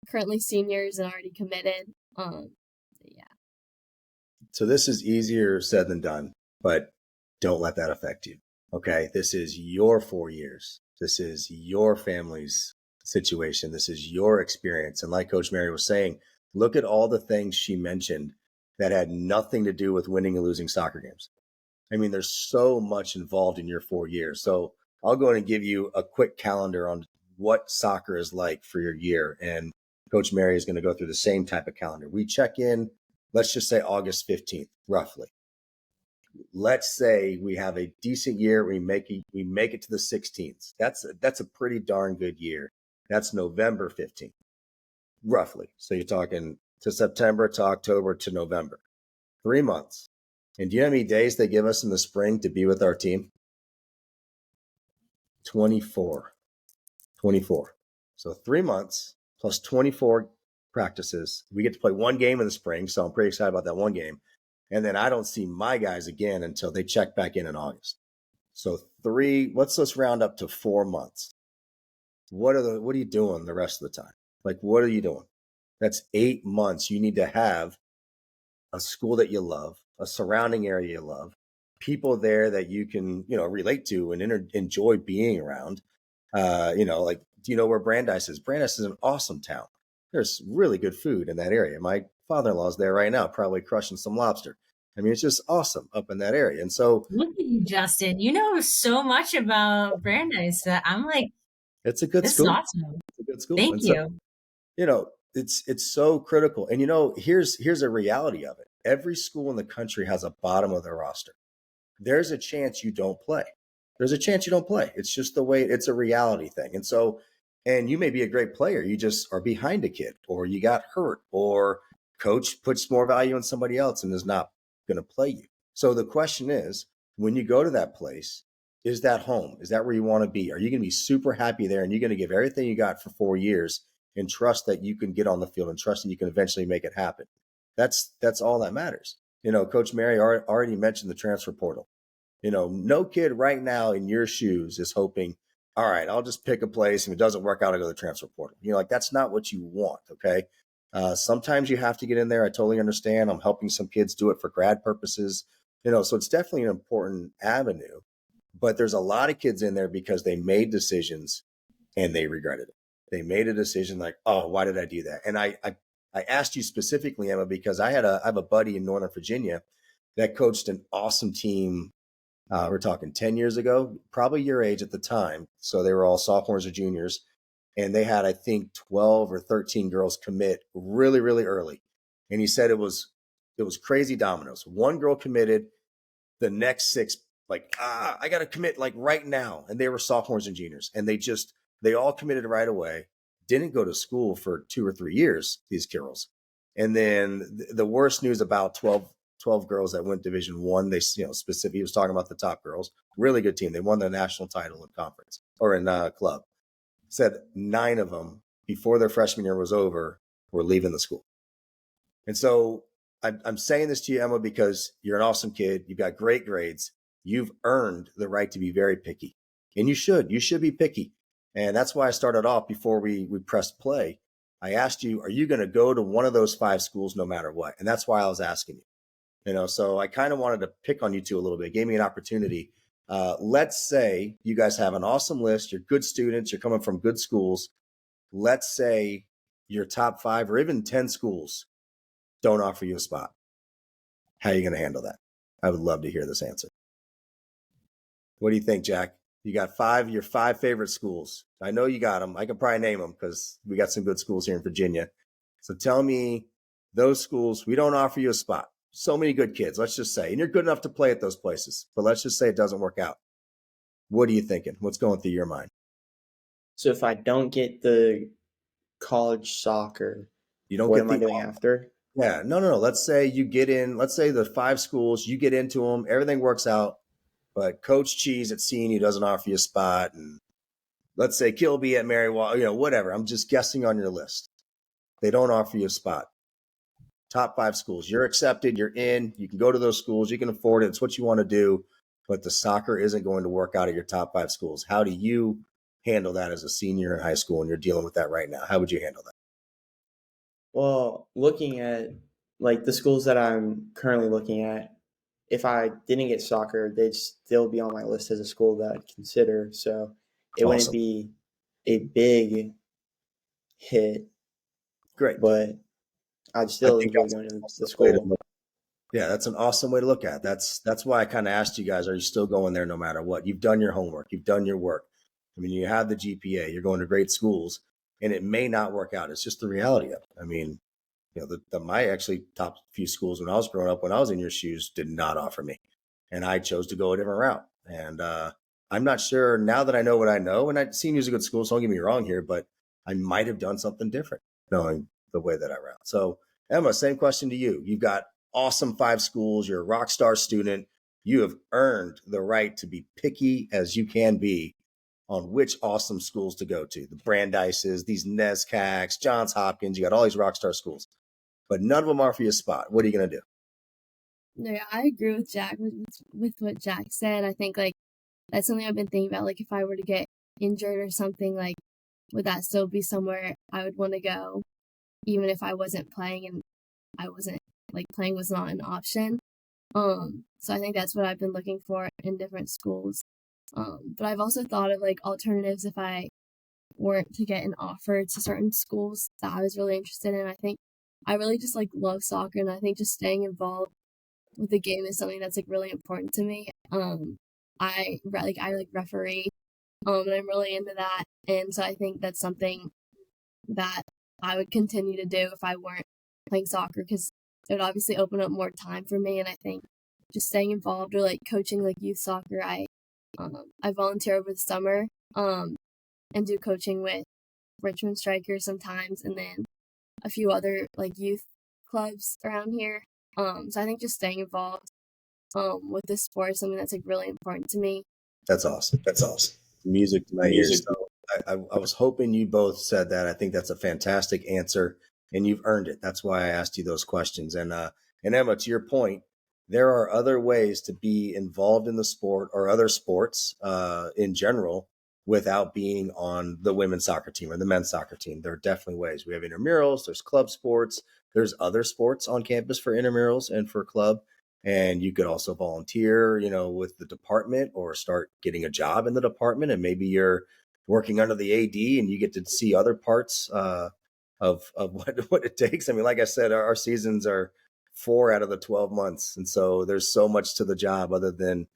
currently seniors and already committed. Yeah.
So this is easier said than done, but don't let that affect you. Okay. This is your 4 years. This is your family's situation. This is your experience. And like Coach Mary was saying, look at all the things she mentioned that had nothing to do with winning and losing soccer games. I mean, there's so much involved in your 4 years. So I'll go in and give you a quick calendar on what soccer is like for your year. And Coach Mary is going to go through the same type of calendar. We check in, let's just say August 15th, roughly. Let's say we have a decent year. We make it to the 16th. That's a pretty darn good year. That's November 15th, roughly. So you're talking to September to October to November, 3 months. And do you know how many days they give us in the spring to be with our team? 24. So 3 months plus 24 practices. We get to play one game in the spring. So I'm pretty excited about that one game. And then I don't see my guys again until they check back in August. So let's round up to 4 months. What are you doing the rest of the time? Like, what are you doing? That's 8 months. You need to have a school that you love, a surrounding area you love, people there that you can, relate to and enjoy being around. Like, do you know where Brandeis is? Brandeis is an awesome town. There's really good food in that area. My father-in-law's there right now, probably crushing some lobster. I mean, it's just awesome up in that area. And so
look at you, Justin. You know so much about Brandeis that I'm like,
it's a good
this
school.
is awesome.
It's a good school.
Thank
and
you.
So, it's so critical. And here's a reality of it. Every school in the country has a bottom of their roster. There's a chance you don't play. It's just the way, it's a reality thing. And so, and you may be a great player. You just are behind a kid, or you got hurt, or coach puts more value on somebody else and is not going to play you. So the question is, when you go to that place, is that home? Is that where you want to be? Are you going to be super happy there and you're going to give everything you got for 4 years and trust that you can get on the field and trust that you can eventually make it happen? That's all that matters. Coach Mary already mentioned the transfer portal. No kid right now in your shoes is hoping, all right, I'll just pick a place. And if it doesn't work out, I'll go to the transfer portal. Like, that's not what you want. Okay. Sometimes you have to get in there. I totally understand. I'm helping some kids do it for grad purposes, so it's definitely an important avenue, but there's a lot of kids in there because they made decisions and they regretted it. They made a decision like, oh, why did I do that? And I asked you specifically, Emma, because I have a buddy in Northern Virginia that coached an awesome team. We're talking 10 years ago, probably your age at the time. So they were all sophomores or juniors. And they had, I think, 12 or 13 girls commit really, really early. And he said it was crazy dominoes. One girl committed, the next 6 like, I got to commit like right now. And they were sophomores and juniors, and they all committed right away, didn't go to school for 2 or 3 years, these girls. And then the worst news about 12 girls that went Division 1, they, specifically, he was talking about the top girls, really good team. They won the national title in conference or in club. Said 9 of them before their freshman year was over were leaving the school. And so I'm saying this to you, Emma, because you're an awesome kid. You've got great grades. You've earned the right to be very picky, and you should be picky. And that's why I started off before we pressed play. I asked you, are you going to go to one of those 5 schools no matter what? And that's why I was asking you, so I kind of wanted to pick on you two a little bit. It gave me an opportunity. Let's say you guys have an awesome list. You're good students. You're coming from good schools. Let's say your top 5 or even 10 schools don't offer you a spot. How are you going to handle that? I would love to hear this answer. What do you think, Jack? You got your 5 favorite schools. I know you got them. I can probably name them because we got some good schools here in Virginia. So tell me those schools, we don't offer you a spot. So many good kids, let's just say, and you're good enough to play at those places, but let's just say it doesn't work out. What are you thinking? What's going through your mind?
So if I don't get the college soccer,
you don't
what
get
am I doing after?
Yeah, no. Let's say you get in, let's say the 5 schools, you get into them, everything works out, but Coach Cheese at CNU doesn't offer you a spot. And let's say Kilby at Merriwell, whatever. I'm just guessing on your list. They don't offer you a spot. Top 5 schools. You're accepted. You're in. You can go to those schools. You can afford it. It's what you want to do. But the soccer isn't going to work out at your top 5 schools. How do you handle that as a senior in high school and you're dealing with that right now? How would you handle that?
Well, looking at like the schools that I'm currently looking at, if I didn't get soccer, they'd still be on my list as a school that I'd consider. So it wouldn't be a big hit.
Great.
But I'd still enjoy going to the school.
Yeah, that's an awesome way to look at it. That's why I kind of asked you guys, are you still going there no matter what? You've done your homework. You've done your work. I mean, you have the GPA. You're going to great schools, and it may not work out. It's just the reality of it. I mean, my actually top few schools when I was growing up, when I was in your shoes, did not offer me. And I chose to go a different route. And I'm not sure now that I know what I know, and CNU's a good school, so don't get me wrong here, but I might have done something different knowing the way that I route. So Emma, same question to you. You've got awesome 5 schools. You're a rock star student. You have earned the right to be picky as you can be on which awesome schools to go to. The Brandeises, these NESCACs, Johns Hopkins, you got all these rock star schools, but none of them offer you a spot. What are you going to do?
No, I agree with Jack, with what Jack said. I think, like, that's something I've been thinking about. Like, if I were to get injured or something, like, would that still be somewhere I would want to go, even if I wasn't playing and I wasn't, like, playing was not an option. So I think that's what I've been looking for in different schools. But I've also thought of, like, alternatives if I weren't to get an offer to certain schools that I was really interested in. I think I really just, like, love soccer, and I think just staying involved with the game is something that's, like, really important to me. I referee, and I'm really into that, and so I think that's something that I would continue to do if I weren't playing soccer, because it would obviously open up more time for me. And I think just staying involved or, like, coaching, like, youth soccer, I volunteer over the summer and do coaching with Richmond Strikers sometimes, and then a few other, like, youth clubs around here. So I think just staying involved with this sport is something that's, like, really important to me.
That's awesome. Music to my ears. So I was hoping you both said that. I think that's a fantastic answer, and you've earned it. That's why I asked you those questions. And Emma, to your point, there are other ways to be involved in the sport or other sports in general without being on the women's soccer team or the men's soccer team. There are definitely ways. We have intramurals, there's club sports, there's other sports on campus for intramurals and for club. And you could also volunteer, with the department or start getting a job in the department. And maybe you're working under the AD and you get to see other parts of what it takes. I mean, like I said, our seasons are 4 out of the 12 months. And so there's so much to the job other than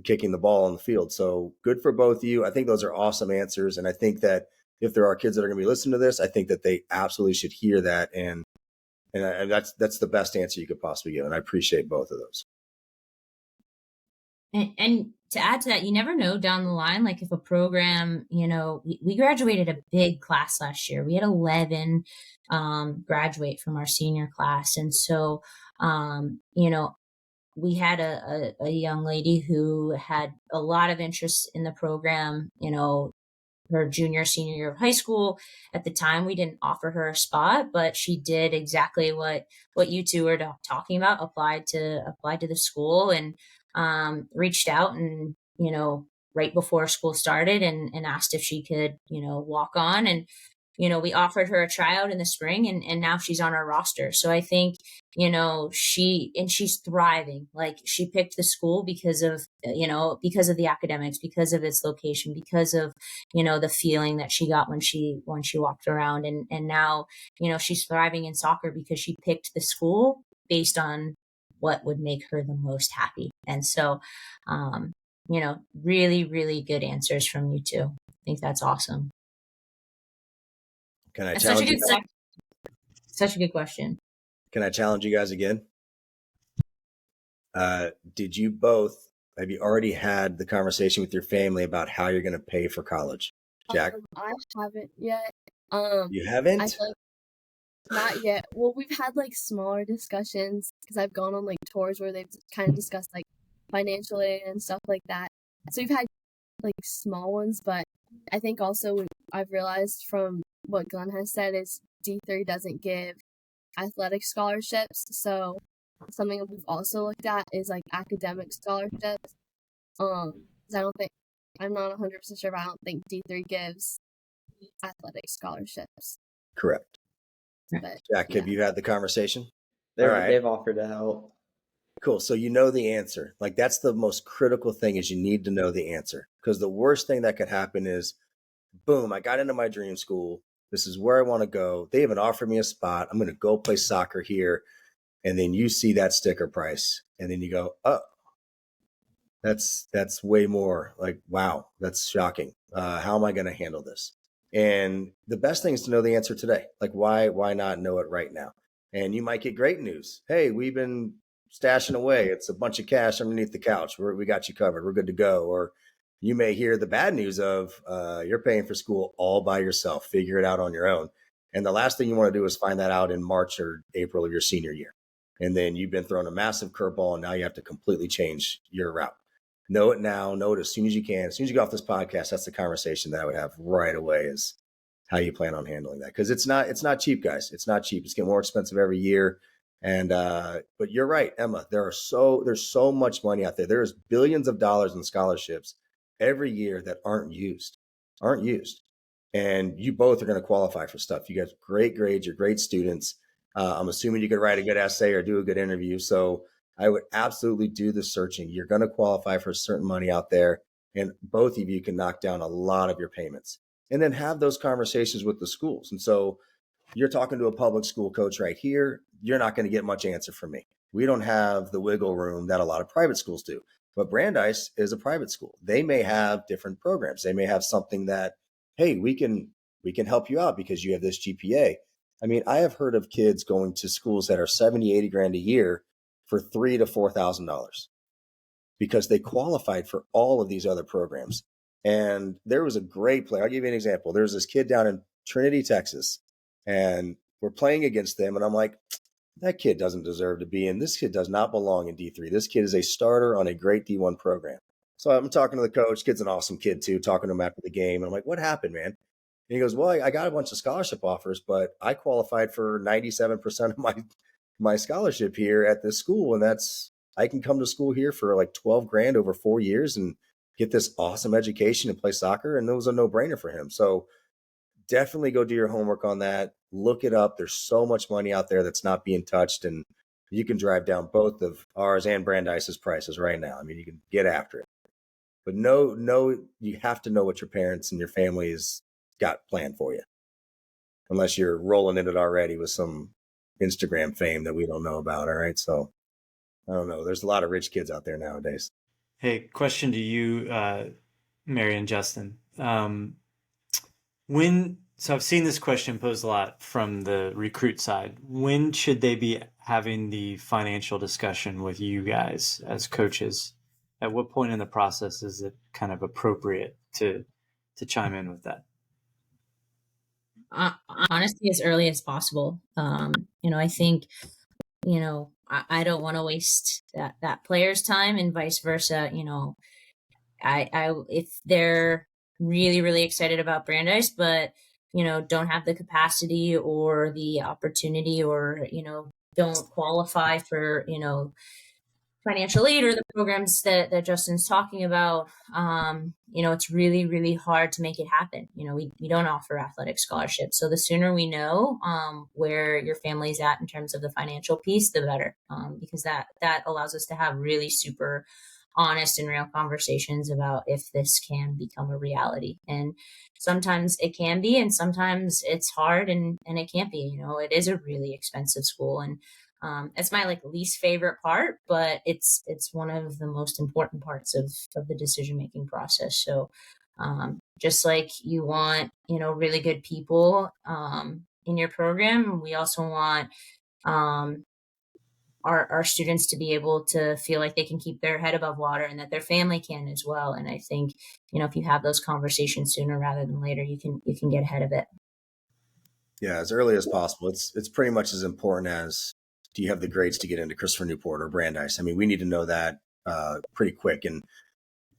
kicking the ball on the field. So good for both of you. I think those are awesome answers. And I think that if there are kids that are going to be listening to this, I think that they absolutely should hear that. And that's the best answer you could possibly give. And I appreciate both of those.
And to add to that, you never know down the line, like if a program, we graduated a big class last year. We had 11 graduate from our senior class. And so, we had a young lady who had a lot of interest in the program, her junior, senior year of high school. At the time, we didn't offer her a spot, but she did exactly what you two were talking about. Applied to the school and reached out and right before school started and asked if she could walk on and we offered her a tryout in the spring and now she's on our roster. So I think, she's thriving. Like she picked the school because of the academics, because of its location, because of, the feeling that she got when she walked around. And now, she's thriving in soccer because she picked the school based on what would make her the most happy. And so, really, really good answers from you two. I think that's awesome.
Can I
That's
challenge you?
such a good question.
Can I challenge you guys again? Have you already had the conversation with your family about how you're going to pay for college? Jack?
I haven't yet.
You haven't?
I feel like not yet. Well, we've had like smaller discussions because I've gone on like tours where they've kind of discussed like financial aid and stuff like that. So we've had like small ones, but I think also I've realized from what Glenn has said is D3 doesn't give athletic scholarships. So something that we've also looked at is like academic scholarships. 'Cause I'm not 100% sure, but I don't think D3 gives athletic scholarships.
Correct.
But
Jack, have you had the conversation?
They've offered to help.
Cool. So you know the answer. Like that's the most critical thing is you need to know the answer. Because the worst thing that could happen is, boom, I got into my dream school. This is where I want to go. They haven't offered me a spot. I'm going to go play soccer here. And then you see that sticker price. And then you go, oh, that's way more. Like, wow, that's shocking. How am I going to handle this? And the best thing is to know the answer today. Like, why not know it right now? And you might get great news. Hey, we've been stashing away. It's a bunch of cash underneath the couch. We got you covered. We're good to go. Or you may hear the bad news of you're paying for school all by yourself. Figure it out on your own. And the last thing you want to do is find that out in March or April of your senior year. And then you've been thrown a massive curveball and now you have to completely change your route. Know it now. Know it as soon as you can. As soon as you get off this podcast, that's the conversation that I would have right away is how you plan on handling that. Because it's not cheap, guys. It's not cheap. It's getting more expensive every year. And but you're right, Emma. There's so much money out there. There's billions of dollars in scholarships every year that aren't used. And you both are going to qualify for stuff. You got great grades. You're great students. I'm assuming you could write a good essay or do a good interview. So I would absolutely do the searching. You're going to qualify for certain money out there. And both of you can knock down a lot of your payments and then have those conversations with the schools. And so you're talking to a public school coach right here. You're not going to get much answer from me. We don't have the wiggle room that a lot of private schools do. But Brandeis is a private school. They may have different programs. They may have something that, hey, we can help you out because you have this GPA. I mean, I have heard of kids going to schools that are 70, 80 grand a year for $3,000 to $4,000 because they qualified for all of these other programs. And there was a great player. I'll give you an example. There's this kid down in Trinity, Texas, and we're playing against them. And I'm like, that kid doesn't deserve to be in. This kid does not belong in D3. This kid is a starter on a great D1 program. So I'm talking to the coach. Kid's an awesome kid too, talking to him after the game. And I'm like, what happened, man? And he goes, well, I got a bunch of scholarship offers, but I qualified for 97% of my scholarship here at this school. And I can come to school here for like 12 grand over 4 years and get this awesome education and play soccer. And it was a no-brainer for him. So definitely go do your homework on that. Look it up. There's so much money out there that's not being touched. And you can drive down both of ours and Brandeis's prices right now. I mean, you can get after it. But you have to know what your parents and your family's got planned for you. Unless you're rolling in it already with some Instagram fame that we don't know about. All right. So I don't know. There's a lot of rich kids out there nowadays.
Hey, question to you, Mary and Justin. So I've seen this question posed a lot from the recruit side. When should they be having the financial discussion with you guys as coaches? at what point in the process is it kind of appropriate to chime in with that?
Honestly, as early as possible. I think, I don't want to waste that player's time, and vice versa. If they're really, really excited about Brandeis, but, don't have the capacity or the opportunity, or, don't qualify for, financial aid or the programs that Justin's talking about, it's really, really hard to make it happen. We don't offer athletic scholarships. So the sooner we know where your family's at in terms of the financial piece, the better, because that allows us to have really super honest and real conversations about if this can become a reality. And sometimes it can be, and sometimes it's hard and it can't be. It is a really expensive school, and it's my least favorite part, but it's one of the most important parts of the decision making process. So just like you want, really good people in your program, we also want our students to be able to feel like they can keep their head above water, and that their family can as well. And I think, if you have those conversations sooner rather than later, you can get ahead of it.
Yeah, as early as possible. It's pretty much as important as, do you have the grades to get into Christopher Newport or Brandeis? I mean, we need to know that pretty quick. And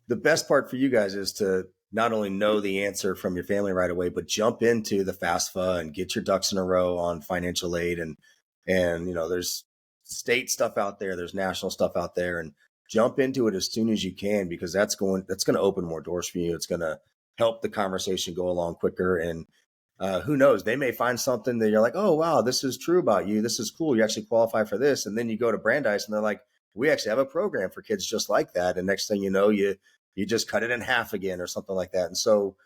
the best part for you guys is to not only know the answer from your family right away, but jump into the FAFSA and get your ducks in a row on financial aid. And there's state stuff out there, there's national stuff out there, and jump into it as soon as you can, because that's going to open more doors for you. It's going to help the conversation go along quicker. And who knows, they may find something that you're like, oh, wow, this is true about you. This is cool. You actually qualify for this. And then you go to Brandeis and they're like, we actually have a program for kids just like that. And next thing you know, you just cut it in half again or something like that. And so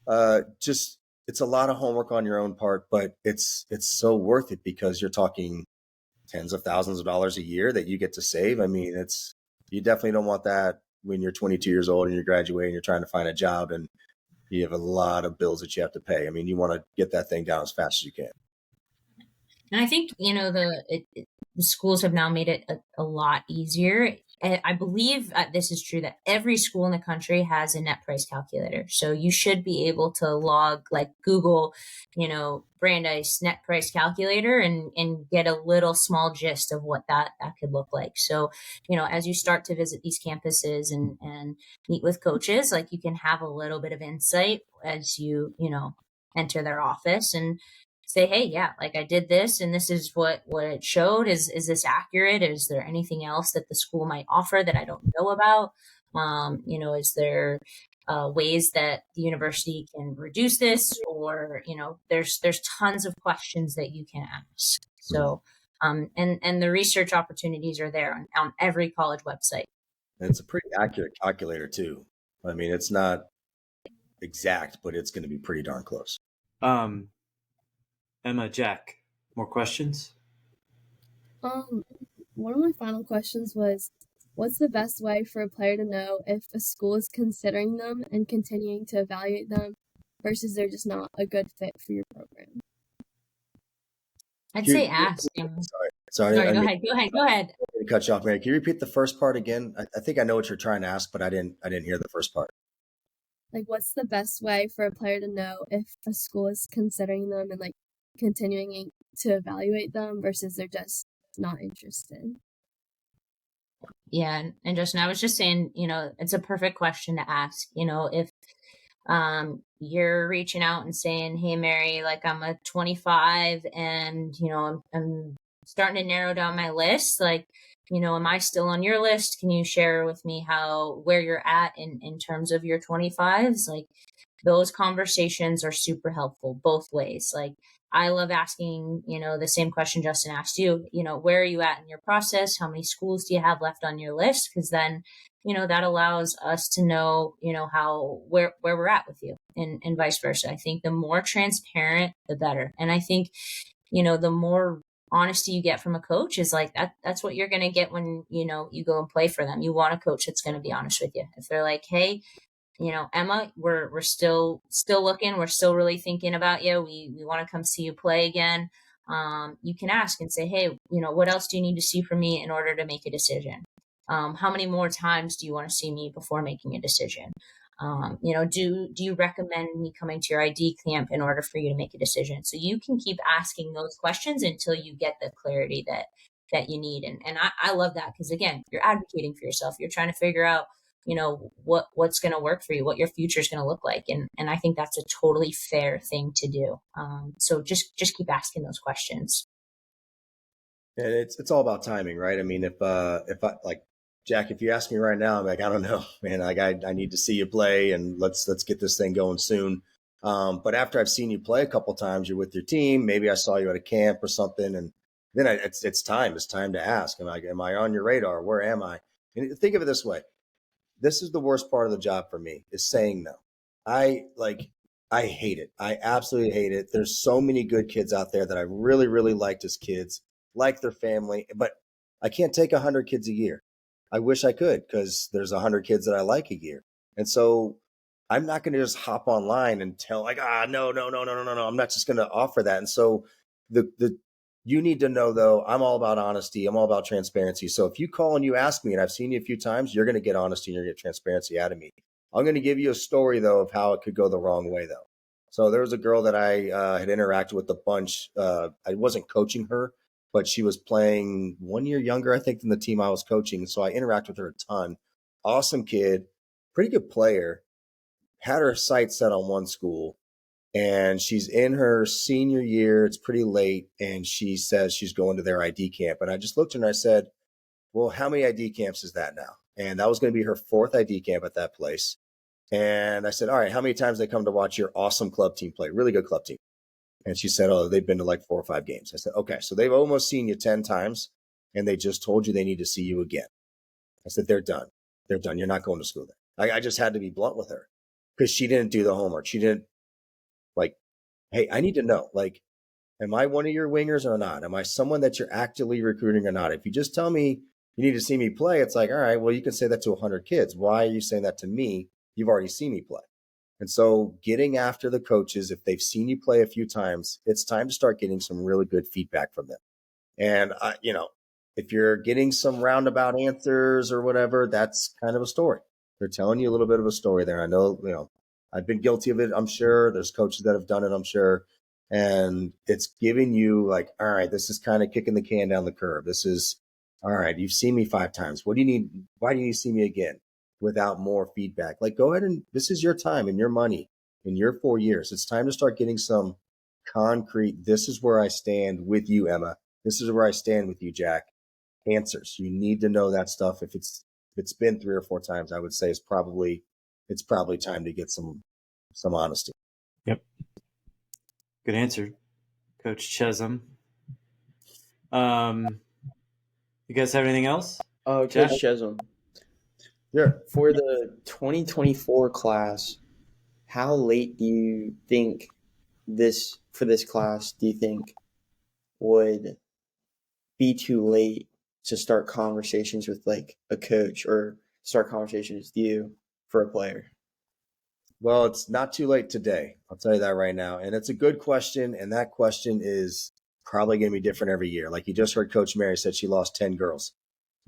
it's a lot of homework on your own part, but it's so worth it, because you're talking tens of thousands of dollars a year that you get to save. I mean, you definitely don't want that when you're 22 years old and you're graduating, you're trying to find a job and you have a lot of bills that you have to pay. I mean, you want to get that thing down as fast as you can.
And I think, the schools have now made it a lot easier. I believe this is true, that every school in the country has a net price calculator. So you should be able to Google, Brandeis net price calculator and get a little small gist of what that could look like. So, as you start to visit these campuses and meet with coaches, you can have a little bit of insight as you enter their office and say, hey, yeah, I did this and this is what it showed. Is this accurate? Is there anything else that the school might offer that I don't know about? Is there ways that the university can reduce this? Or, there's tons of questions that you can ask. So, and the research opportunities are there on every college website.
And it's a pretty accurate calculator too. I mean, it's not exact, but it's going to be pretty darn close.
Emma, Jack, more questions?
One of my final questions was, what's the best way for a player to know if a school is considering them and continuing to evaluate them versus they're just not a good fit for your program?
I'd say ask.
Sorry.
Go ahead.
To cut you off, Mary. Can you repeat the first part again? I think I know what you're trying to ask, but I didn't hear the first part.
What's the best way for a player to know if a school is considering them and continuing to evaluate them versus they're just not interested?
Yeah, and Justin, I was just saying, it's a perfect question to ask. If you're reaching out and saying, hey, Mary, I'm a 25 and, I'm starting to narrow down my list. Am I still on your list? Can you share with me where you're at in terms of your 25s? Those conversations are super helpful both ways. I love asking, the same question Justin asked you, where are you at in your process? How many schools do you have left on your list? Because then, that allows us to know, where we're at with you and vice versa. I think the more transparent, the better. And I think, the more honesty you get from a coach is that's what you're going to get when, you go and play for them. You want a coach that's going to be honest with you. If they're like, hey, Emma, we're still looking. We're still really thinking about you. We want to come see you play again. You can ask and say, hey, what else do you need to see from me in order to make a decision? How many more times do you want to see me before making a decision? Do you recommend me coming to your ID camp in order for you to make a decision? So you can keep asking those questions until you get the clarity that you need. And I love that, because again, you're advocating for yourself. You're trying to figure out, what's going to work for you, what your future is going to look like. And I think that's a totally fair thing to do. So just keep asking those questions.
And it's all about timing, right? I mean, if I like Jack, if you ask me right now, I'm like, I don't know, man. Like, I need to see you play, and let's get this thing going soon. But after I've seen you play a couple times, you're with your team. Maybe I saw you at a camp or something, and then it's time. It's time to ask. Am I on your radar? Where am I? And think of it this way: this is the worst part of the job for me, is saying no. I hate it. I absolutely hate it. There's so many good kids out there that I really, really liked as kids, like their family, but I can't take 100 kids a year. I wish I could, because there's 100 kids that I like a year. And so I'm not going to just hop online and tell like, no, no, no, no, no, no, no. I'm not just going to offer that. And so the you need to know, though, I'm all about honesty. I'm all about transparency. So if you call and you ask me, and I've seen you a few times, you're going to get honesty and you're going to get transparency out of me. I'm going to give you a story, though, of how it could go the wrong way, though. So there was a girl that I had interacted with a bunch. I wasn't coaching her, but she was playing 1 year younger, I think, than the team I was coaching. So I interacted with her a ton. Awesome kid, pretty good player, had her sights set on one school, and she's in her senior year. It's pretty late, and she says she's going to their ID camp. And I just looked at her and I said, well, how many ID camps is that now? And that was going to be her 4th ID camp at that place. And I said, all right, how many times they come to watch your awesome club team play? Really good club team. And she said, oh, they've been to like 4 or 5 games. I said, okay, so they've almost seen you 10 times, and they just told you they need to see you again. I said, they're done. They're done. You're not going to school there. I just had to be blunt with her, because she didn't do the homework. She didn't, like, hey, I need to know, like, am I one of your wingers or not? Am I someone that you're actively recruiting or not? If you just tell me you need to see me play, it's like, all right, well, you can say that to 100 kids. Why are you saying that to me? You've already seen me play. And so getting after the coaches, if they've seen you play a few times, it's time to start getting some really good feedback from them. And, if you're getting some roundabout answers or whatever, that's kind of a story. They're telling you a little bit of a story there. I know, I've been guilty of it. I'm sure there's coaches that have done it, I'm sure. And it's giving you like, all right, this is kind of kicking the can down the curb. This is, all right, you've seen me 5 times. What do you need? Why do you need to see me again? Without more feedback. Like, go ahead, and this is your time and your money in your 4 years. It's time to start getting some concrete, this is where I stand with you, Emma. This is where I stand with you, Jack. Answers. You need to know that stuff. If it's been 3 or 4 times, I would say it's probably time to get some honesty.
Yep. Good answer, Coach Chezem. You guys have anything else?
Coach
Jack?
Chezem,
Sure.
for the 2024 class, how late do you think for this class do you think would be too late to start conversations with like a coach, or start conversations with you for a player?
Well, it's not too late today. I'll tell you that right now. And it's a good question. And that question is probably going to be different every year. Like you just heard Coach Mary said she lost 10 girls.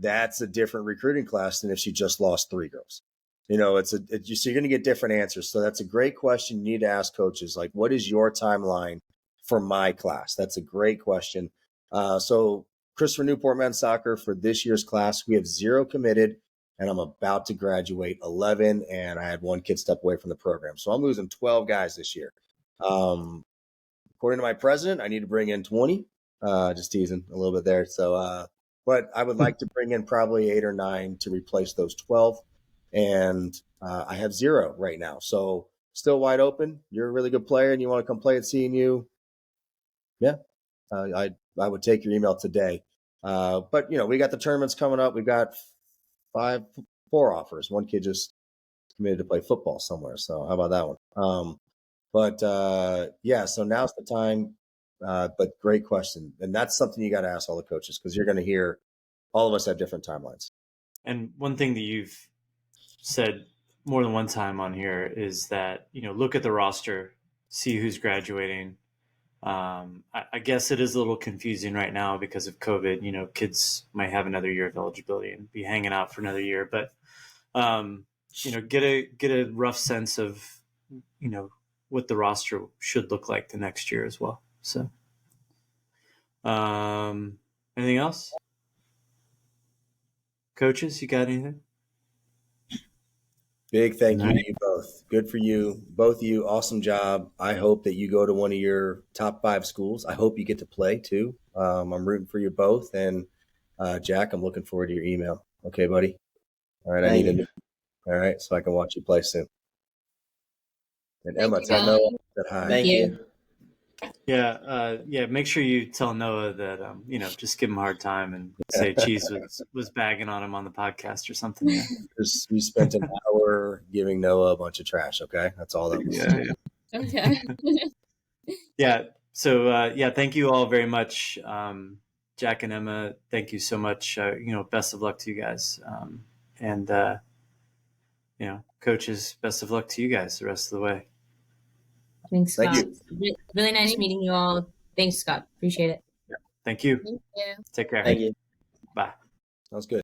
That's a different recruiting class than if she just lost 3 girls. So you're going to get different answers. So that's a great question. You need to ask coaches, like, what is your timeline for my class? That's a great question. So Christopher Newport men's soccer, for this year's class, we have 0 committed, and I'm about to graduate 11, and I had 1 kid step away from the program. So I'm losing 12 guys this year. According to my president, I need to bring in 20. Just teasing a little bit there. So, but I would like to bring in probably 8 or 9 to replace those 12. And I have 0 right now. So still wide open. You're a really good player and you want to come play at CNU. Yeah, I would take your email today. But, we got the tournaments coming up. We've got 4 offers. 1 kid just committed to play football somewhere. So how about that one? So now's the time. But great question. And that's something you got to ask all the coaches, because you're going to hear all of us have different timelines.
And one thing that you've said more than one time on here is that, look at the roster, see who's graduating, I guess it is a little confusing right now because of COVID. You know, kids might have another year of eligibility and be hanging out for another year, but you know, get a rough sense of, you know, what the roster should look like the next year as well. So, anything else? Coaches, you got anything?
Big thank you
All
to
right.
you both. Good for you. Both of you. Awesome job. I hope that you go to one of your top 5 schools. I hope you get to play too. I'm rooting for you both. And Jack, I'm looking forward to your email. Okay, buddy. All right. I
Thank
need
you.
all right. So I can watch you play soon. And
Thank
Emma,
you,
tell
guys.
Noah that hi.
Thank you.
Yeah. Make sure you tell Noah that, you know, just give him a hard time and say Cheese was bagging on him on the podcast or something. Yeah.
Just, we spent an hour giving Noah a bunch of trash. Okay. That's all that was.
Yeah.
Okay.
Yeah. So, yeah, thank you all very much. Jack and Emma, thank you so much. You know, best of luck to you guys. And, you know, coaches, best of luck to you guys the rest of the way.
Thanks,
Thank
Scott.
you.
Really nice meeting you all. Thanks, Scott. Appreciate it.
Thank you.
Thank you.
Take care.
Thank you.
Bye.
Sounds good.